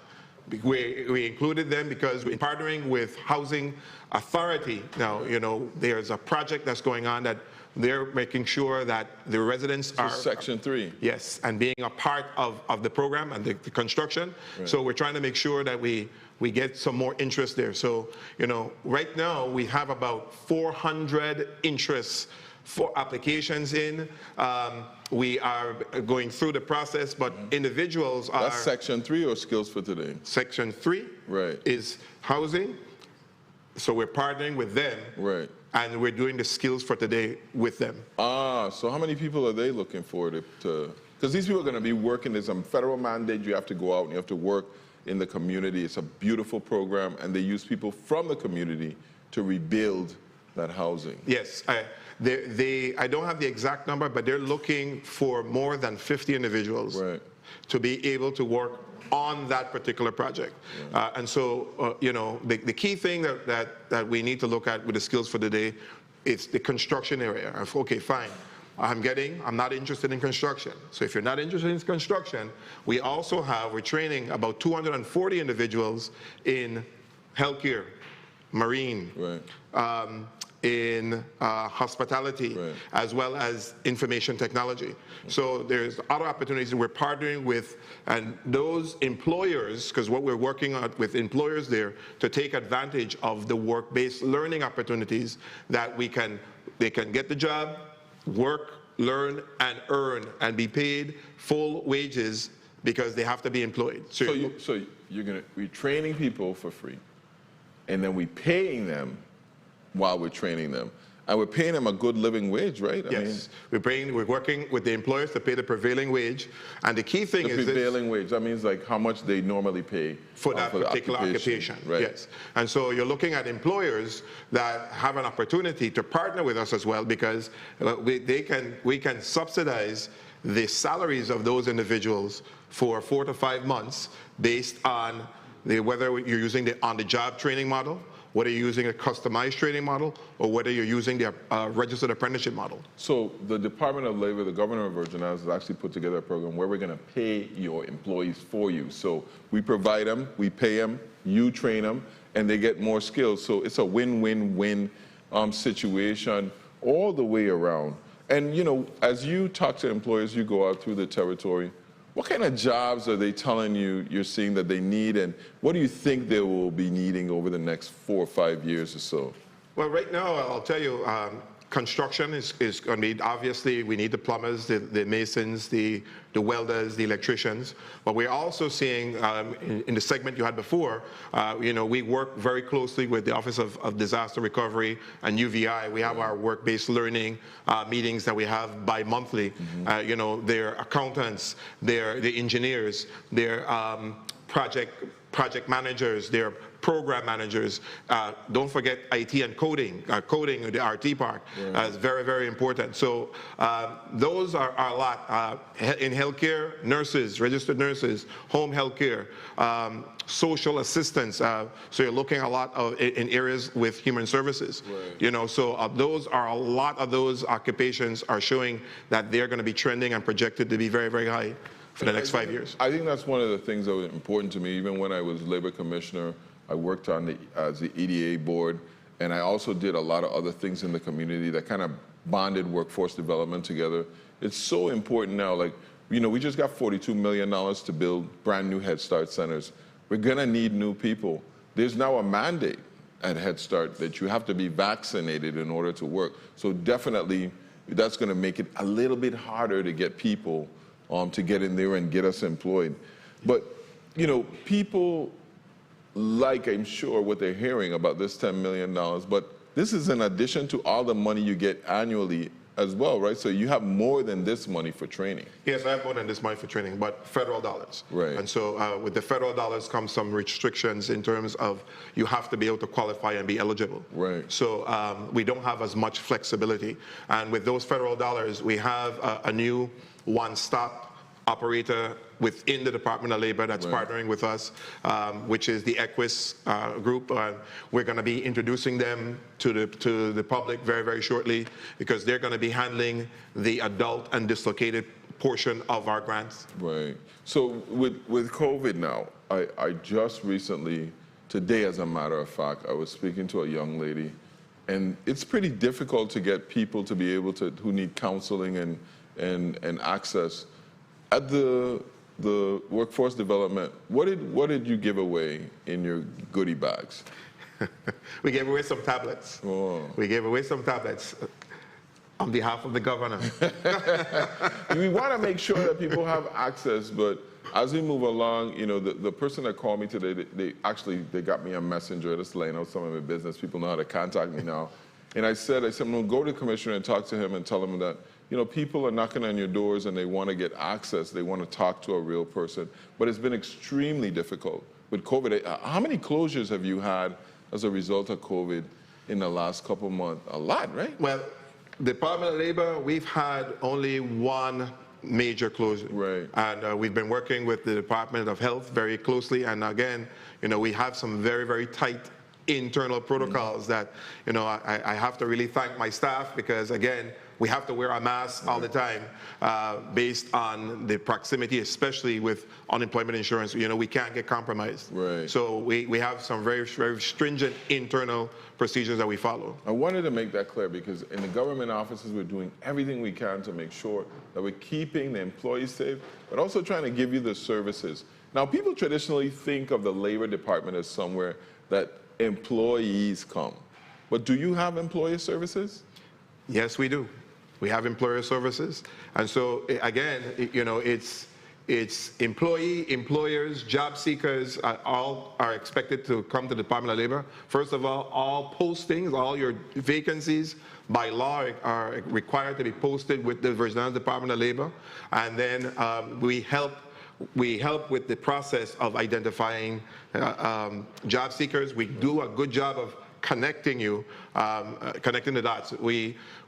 O: We included them because we're partnering with Housing Authority. Now, you know, there's a project that's going on that they're making sure that the residents are...
A: Section 3.
O: Yes, and being a part of the program and the construction. Right. So we're trying to make sure that we get some more interest there. So, you know, right now we have about 400 interests for applications in. We are going through the process, but individuals are...
A: That's Section 3 or Skills for Today?
O: Section 3 is housing. So we're partnering with them.
A: Right.
O: And we're doing the Skills for Today with them.
A: So how many people are they looking for to because these people are going to be working. There's some federal mandate. You have to go out and you have to work in the community. It's a beautiful program, and they use people from the community to rebuild that housing.
O: Yes. I don't have the exact number, but they're looking for more than 50 individuals to be able to work on that particular project. And so, you know, the key thing that we need to look at with the Skills for the Day is the construction area. Okay, fine. I'm not interested in construction. So if you're not interested in construction, we're training about 240 individuals in healthcare, marine, in hospitality, as well as information technology. So there's other opportunities we're partnering with, and those employers, because what we're working on with employers there, to take advantage of the work-based learning opportunities that they can get the job, work, learn, and earn, and be paid full wages because they have to be employed.
A: So we're training people for free, and then we're paying them while we're training them. And we're paying them a good living wage, right?
O: Yes. We're working with the employers to pay the prevailing wage. And the key thing is...
A: The prevailing wage, that means like how much they normally pay
O: for that particular occupation.
A: Right.
O: Yes. And so you're looking at employers that have an opportunity to partner with us as well, because we can subsidize the salaries of those individuals for 4 to 5 months based on whether you're using the on-the-job training model, whether you're using a customized training model, or whether you're using the registered apprenticeship model.
A: So the Department of Labor, the governor of Virgin Islands, has actually put together a program where we're going to pay your employees for you. So we provide them, we pay them, you train them, and they get more skills. So it's a win-win-win situation all the way around. And, you know, as you talk to employers, you go out through the territory, what kind of jobs are they telling you you're seeing that they need, and what do you think they will be needing over the next 4 or 5 years or so?
O: Well, right now, I'll tell you, construction is going to be, obviously, we need the plumbers, the masons, the welders, the electricians. But we're also seeing, in the segment you had before, we work very closely with the Office of Disaster Recovery and UVI. We have our work-based learning meetings that we have bi-monthly. They're accountants, they're the engineers, they're project managers, they're program managers. Don't forget IT and coding, the RT part is very, very important. So those are a lot. In healthcare, nurses, registered nurses, home healthcare, social assistants. So you're looking a lot in areas with human services. So those are a lot of those occupations are showing that they're going to be trending and projected to be very, very high for the next 5 years.
A: I think that's one of the things that was important to me. Even when I was labor commissioner, I worked on as the EDA board, and I also did a lot of other things in the community that kind of bonded workforce development together. It's so important now. Like, we just got $42 million to build brand new Head Start centers. We're gonna need new people. There's now a mandate at Head Start that you have to be vaccinated in order to work. So definitely, that's gonna make it a little bit harder to get people to get in there and get us employed. But, people like, I'm sure, what they're hearing about this $10 million, but this is in addition to all the money you get annually as well, right? So you have more than this money for training.
O: Yes, I have more than this money for training, but federal dollars.
A: Right.
O: And so with the federal dollars comes some restrictions in terms of you have to be able to qualify and be eligible.
A: Right.
O: So we don't have as much flexibility. And with those federal dollars, we have a new one-stop operator within the Department of Labor that's partnering with us, which is the Equus group. We're going to be introducing them to the public very, very shortly because they're going to be handling the adult and dislocated portion of our grants.
A: Right. So with COVID now, I just recently, today as a matter of fact, I was speaking to a young lady, and it's pretty difficult to get people to be able to, who need counseling and access. At the workforce development, what did you give away in your goodie bags?
O: We gave away some tablets.
A: Oh.
O: We gave away some tablets on behalf of the governor.
A: We want to make sure that people have access, but as we move along, the person that called me today, they got me a messenger, just laying out some of my business. People know how to contact me now. And I said, I'm going to go to the commissioner and talk to him and tell him that people are knocking on your doors and they want to get access. They want to talk to a real person. But it's been extremely difficult with COVID. How many closures have you had as a result of COVID in the last couple of months? A lot, right?
O: Well, Department of Labor, we've had only one major closure.
A: Right.
O: And we've been working with the Department of Health very closely. And again, we have some very, very tight internal protocols that, I have to really thank my staff because, again, we have to wear a mask all the time based on the proximity, especially with unemployment insurance. We can't get compromised.
A: Right.
O: So we have some very, very stringent internal procedures that we follow.
A: I wanted to make that clear because in the government offices, we're doing everything we can to make sure that we're keeping the employees safe, but also trying to give you the services. Now, people traditionally think of the Labor Department as somewhere that employees come. But do you have employee services?
O: Yes, we do. We have employer services. And so, again, it's employee, employers, job seekers, all are expected to come to the Department of Labor. First of all postings, all your vacancies by law are required to be posted with the Virginia Department of Labor. And then we help with the process of identifying job seekers. We do a good job of connecting you, connecting the dots.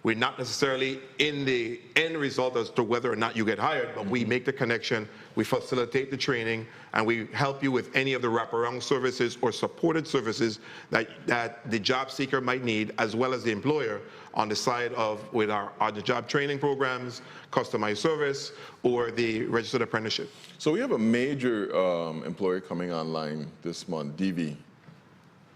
O: We're not necessarily in the end result as to whether or not you get hired, but we make the connection, we facilitate the training, and we help you with any of the wraparound services or supported services that the job seeker might need, as well as the employer on the side of with our on-the-job training programs, customized service, or the registered apprenticeship.
A: So we have a major employer coming online this month, DV.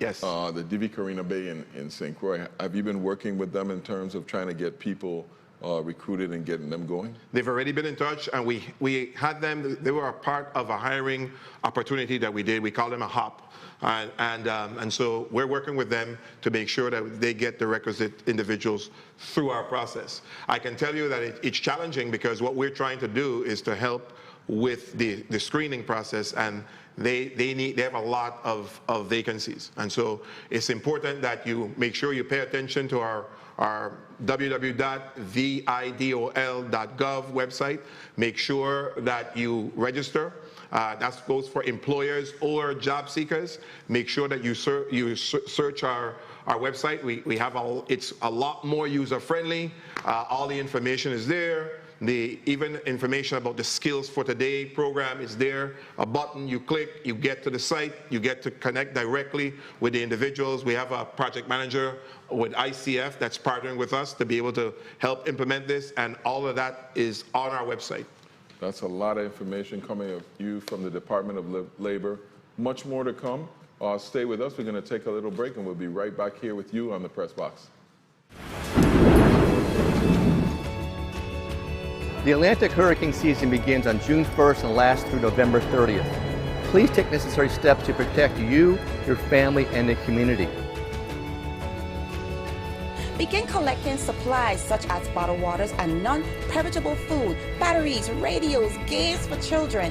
O: Yes.
A: The DV Carina Bay in St. Croix. Have you been working with them in terms of trying to get people recruited and getting them going?
O: They've already been in touch, and we had them. They were a part of a hiring opportunity that we did. We call them a HOP, And so we're working with them to make sure that they get the requisite individuals through our process. I can tell you that it's challenging because what we're trying to do is to help with the screening process, and they have a lot of vacancies. And so it's important that you make sure you pay attention to our www.vidol.gov website. Make sure that you register. That goes for employers or job seekers. Make sure that you search our website. We have it's a lot more user friendly. All the information is there. Even information about the Skills for Today program is there. A button you click, you get to the site, you get to connect directly with the individuals. We have a project manager with ICF that's partnering with us to be able to help implement this, and all of that is on our website.
A: That's a lot of information coming of you from the Department of Labor. Much more to come. Stay with us. We're going to take a little break, and we'll be right back here with you on the Press Box.
H: The Atlantic hurricane season begins on June 1st and lasts through November 30th. Please take necessary steps to protect you, your family, and the community.
I: Begin collecting supplies such as bottled waters and non-perishable food, batteries, radios, games for children.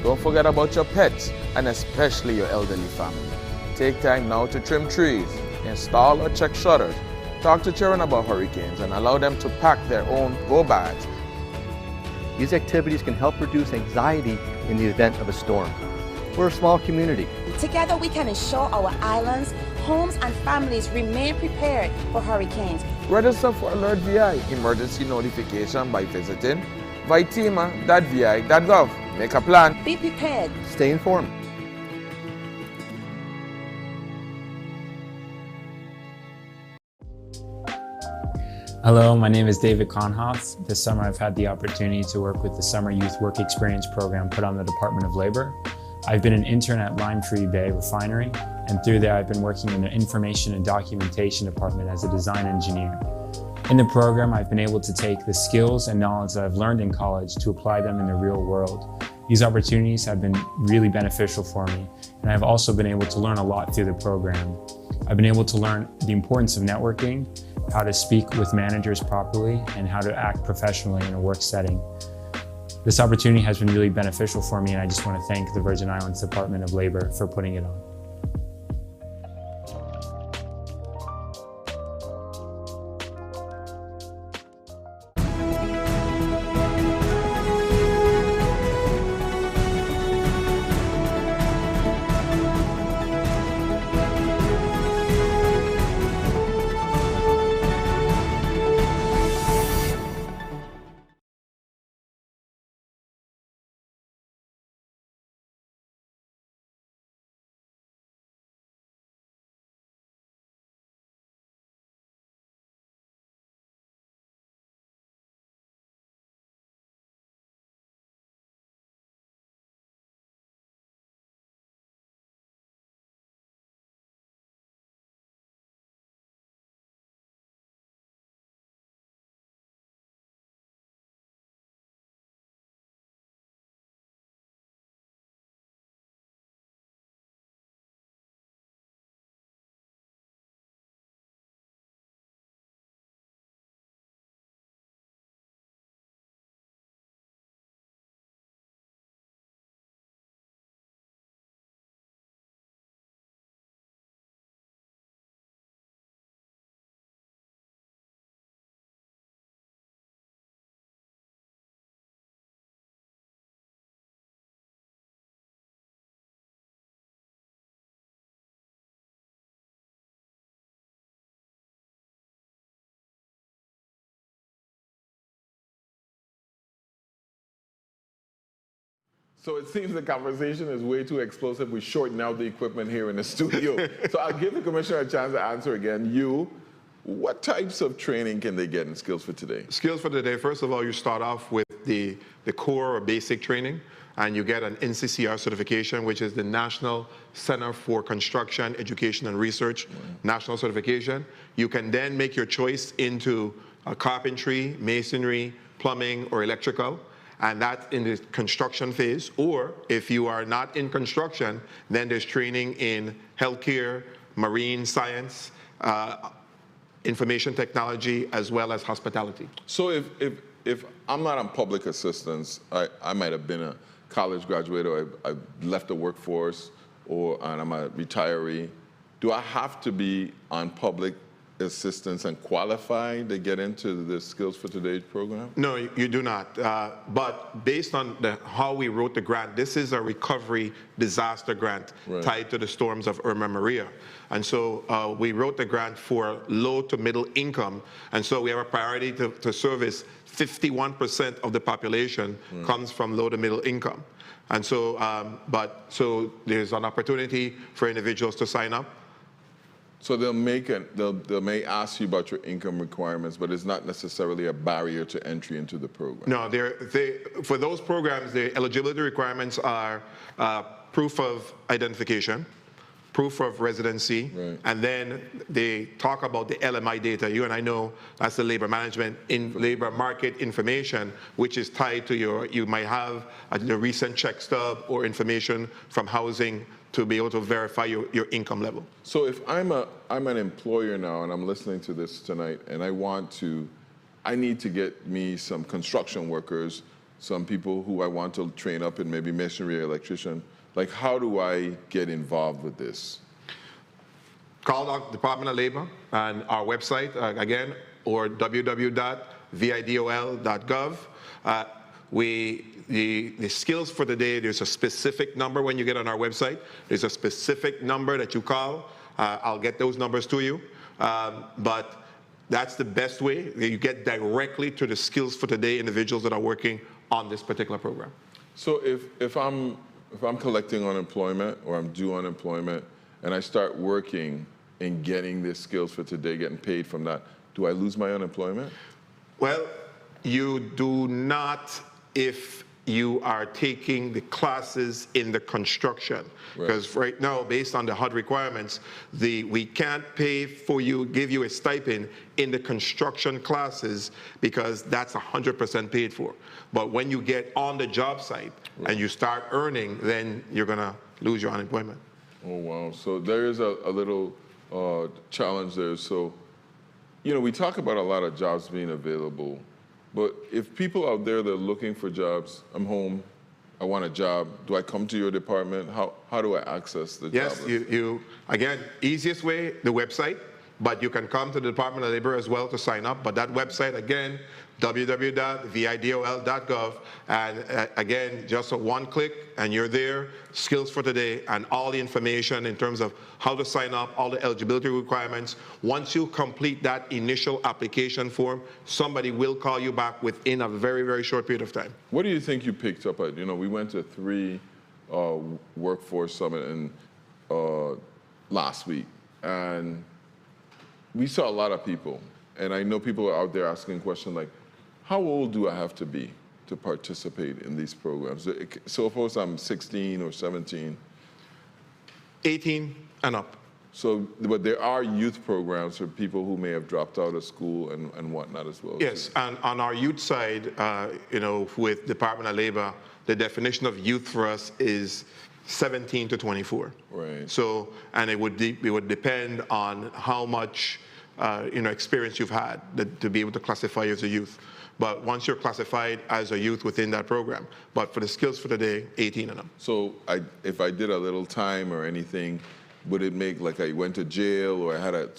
J: Don't forget about your pets, and especially your elderly family. Take time now to trim trees, install or check shutters, talk to children about hurricanes, and allow them to pack their own go bags.
H: These activities can help reduce anxiety in the event of a storm. We're a small community.
I: Together we can ensure our islands, homes, and families remain prepared for hurricanes.
J: Register for Alert VI emergency notification by visiting vitema.vi.gov. Make a plan.
I: Be prepared.
H: Stay informed.
P: Hello, my name is David Conhoff. This summer I've had the opportunity to work with the Summer Youth Work Experience program put on the Department of Labor. I've been an intern at Lime Tree Bay Refinery, and through there I've been working in the Information and Documentation Department as a design engineer. In the program, I've been able to take the skills and knowledge that I've learned in college to apply them in the real world. These opportunities have been really beneficial for me, and I've also been able to learn a lot through the program. I've been able to learn the importance of networking, how to speak with managers properly, and how to act professionally in a work setting. This opportunity has been really beneficial for me, and I just want to thank the Virgin Islands Department of Labor for putting it on.
A: So it seems the conversation is way too explosive. We shorten out the equipment here in the studio. So I'll give the commissioner a chance to answer again. What types of training can they get in Skills for Today?
O: Skills for Today, first of all, you start off with the core or basic training, and you get an NCCR certification, which is the National Center for Construction, Education, and Research national certification. You can then make your choice into carpentry, masonry, plumbing, or electrical. and that's in the construction phase. Or if you are not in construction, then there's training in healthcare, marine science, information technology, as well as hospitality.
A: So if I'm not on public assistance, I might have been a college graduate, or I've left the workforce, and I'm a retiree. Do I have to be on public assistance and qualify to get into the Skills for Today program?
O: No, you do not. But based on how we wrote the grant, this is a recovery disaster grant tied to the storms of Irma Maria. And so we wrote the grant for low to middle income. And so we have a priority to service 51% of the population comes from low to middle income. And so, so there's an opportunity for individuals to sign up.
A: So they may ask you about your income requirements, but it's not necessarily a barrier to entry into the program.
O: No, for those programs, the eligibility requirements are proof of identification, proof of residency, and then they talk about the LMI data. You and I know that's the labor management in labor market information, which is tied to you might have the recent check stub or information from housing to be able to verify your income level.
A: So if I'm an employer now and I'm listening to this tonight and I need to get me some construction workers, some people who I want to train up in maybe masonry or electrician, like how do I get involved with this?
O: Call the Department of Labor and our website, again, or www.vidol.gov. The Skills for Today, there's a specific number when you get on our website. There's a specific number that you call. I'll get those numbers to you. But that's the best way. You get directly to the Skills for Today individuals that are working on this particular program.
A: So if I'm collecting unemployment or I'm due unemployment and I start working and getting this Skills for Today, getting paid from that, do I lose my unemployment?
O: Well, you do not if you are taking the classes in the construction. Because right now, based on the HUD requirements, we can't pay for you, give you a stipend in the construction classes because that's 100% paid for. But when you get on the job site and you start earning, then you're gonna lose your unemployment.
A: Oh, wow. So there is a little challenge there. So, we talk about a lot of jobs being available. But if people out there that are looking for jobs, I'm home, I want a job, do I come to your department? How do I access the job?
O: Yes, again, easiest way, the website, but you can come to the Department of Labor as well to sign up. But that website, again, www.vidol.gov, and again, just a one click and you're there, Skills for Today, and all the information in terms of how to sign up, all the eligibility requirements. Once you complete that initial application form, somebody will call you back within a very, very short period of time.
A: What do you think you picked up at? We went to 3 workforce summit last week, and we saw a lot of people. And I know people are out there asking questions like, how old do I have to be to participate in these programs? So suppose I'm 16 or 17.
O: 18 and up.
A: So, but there are youth programs for people who may have dropped out of school and whatnot as well.
O: Yes, and on our youth side, with Department of Labor, the definition of youth for us is 17 to 24.
A: Right.
O: So, and it would depend on how much experience you've had to be able to classify you as a youth. But once you're classified as a youth within that program, but for the Skills for Today, 18 and up.
A: So if I did a little time or anything, would it make, like I went to jail or I had a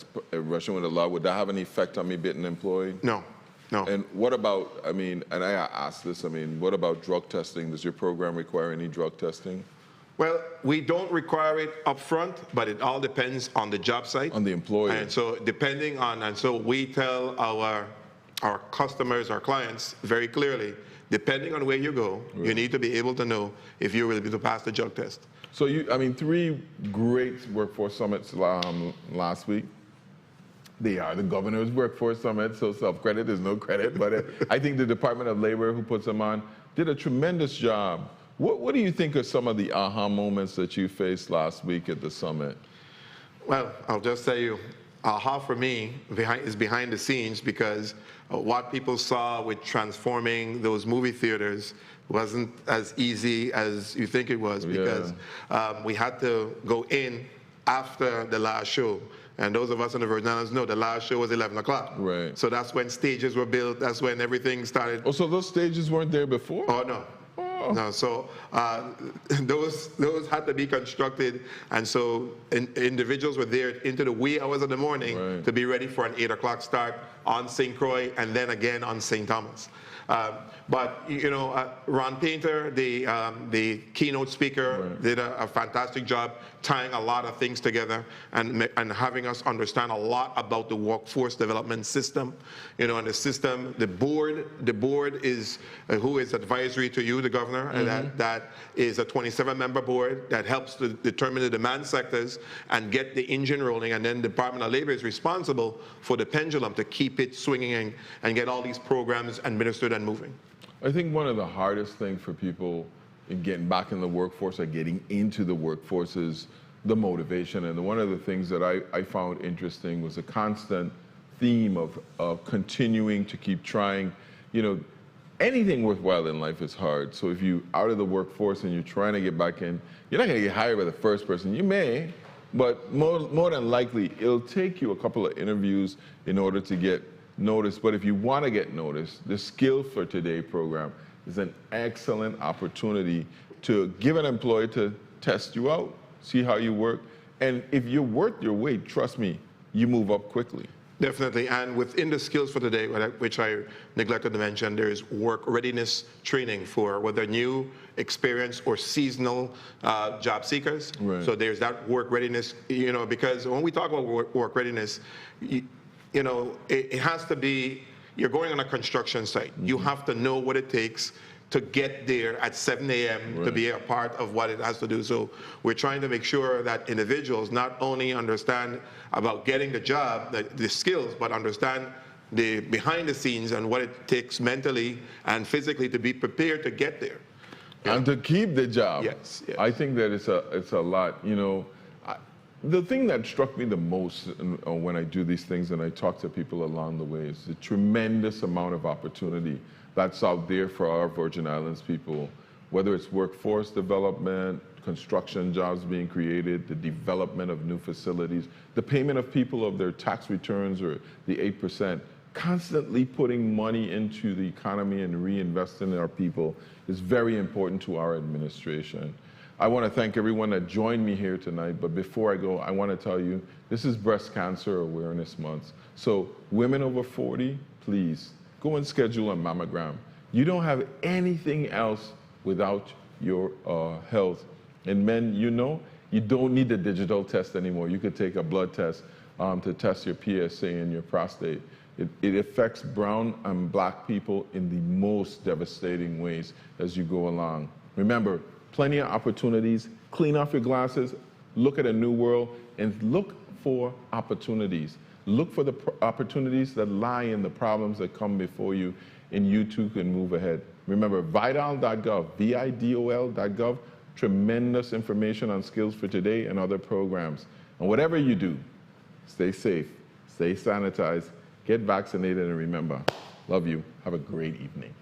A: Russian with the law, would that have any effect on me being employed?
O: No, no.
A: And what about, and I asked this, what about drug testing? Does your program require any drug testing?
O: Well, we don't require it up front, but it all depends on the job site.
A: On the employer.
O: And so so we tell our customers, our clients very clearly, depending on where you go, you need to be able to know if you're able to pass the drug test.
A: So 3 great workforce summits last week. They are the governor's workforce summit, so self-credit is no credit, but I think the Department of Labor, who puts them on, did a tremendous job. What do you think are some of the aha moments that you faced last week at the summit?
O: Well, I'll just tell you, aha for me is behind the scenes, because what people saw with transforming those movie theaters wasn't as easy as you think it was, because we had to go in after the last show. And those of us in the Virgin Islands know the last show was 11 o'clock.
A: Right.
O: So that's when stages were built. That's when everything started.
A: Oh, so those stages weren't there before?
O: Oh, no. Oh. No, so those had to be constructed, and so individuals were there into the wee hours of the morning to be ready for an 8 o'clock start on St. Croix and then again on St. Thomas. But you know, Ron Painter, the keynote speaker, did a fantastic job tying a lot of things together and having us understand a lot about the workforce development system. You know, and the system, the board is who is advisory to you, the governor, and that is a 27-member board that helps to determine the demand sectors and get the engine rolling. And then the Department of Labor is responsible for the pendulum to keep it swinging and get all these programs administered and moving.
A: I think one of the hardest things for people in getting back in the workforce or getting into the workforce is the motivation. And one of the things that I found interesting was a constant theme of continuing to keep trying. You know, anything worthwhile in life is hard. So if you're out of the workforce and you're trying to get back in, you're not going to get hired by the first person. You may, but more than likely, it'll take you a couple of interviews in order to get noticed. But if you want to get noticed, the Skill for Today program is an excellent opportunity to give an employer to test you out, see how you work. And if you're worth your weight, trust me, you move up quickly.
O: Definitely, and within the Skills for Today, which I neglected to mention, there's work readiness training for whether new, experienced, or seasonal job seekers.
A: Right.
O: So there's that work readiness, you know, because when we talk about work readiness, you know, it has to be, you're going on a construction site. You have to know what it takes to get there at 7 a.m. to be a part of what it has to do. So we're trying to make sure that individuals not only understand about getting the job, the skills, but understand the behind the scenes and what it takes mentally and physically to be prepared to get there.
A: And to keep the job.
O: Yes, yes.
A: I think that it's a lot, you know. The thing that struck me the most when I do these things and I talk to people along the way is the tremendous amount of opportunity that's out there for our Virgin Islands people, whether it's workforce development, construction jobs being created, the development of new facilities, the payment of people of their tax returns or the 8%, constantly putting money into the economy and reinvesting in our people is very important to our administration. I want to thank everyone that joined me here tonight, but before I go, I want to tell you, this is Breast Cancer Awareness Month. So women over 40, please, go and schedule a mammogram. You don't have anything else without your health. And men, you know, you don't need a digital test anymore. You could take a blood test to test your PSA and your prostate. It affects brown and black people in the most devastating ways as you go along. Remember, plenty of opportunities. Clean off your glasses, look at a new world, and look for opportunities. Look for the opportunities that lie in the problems that come before you, and you too can move ahead. Remember, vidal.gov, vidol.gov, tremendous information on Skills for Today and other programs. And whatever you do, stay safe, stay sanitized, get vaccinated, and remember, love you. Have a great evening.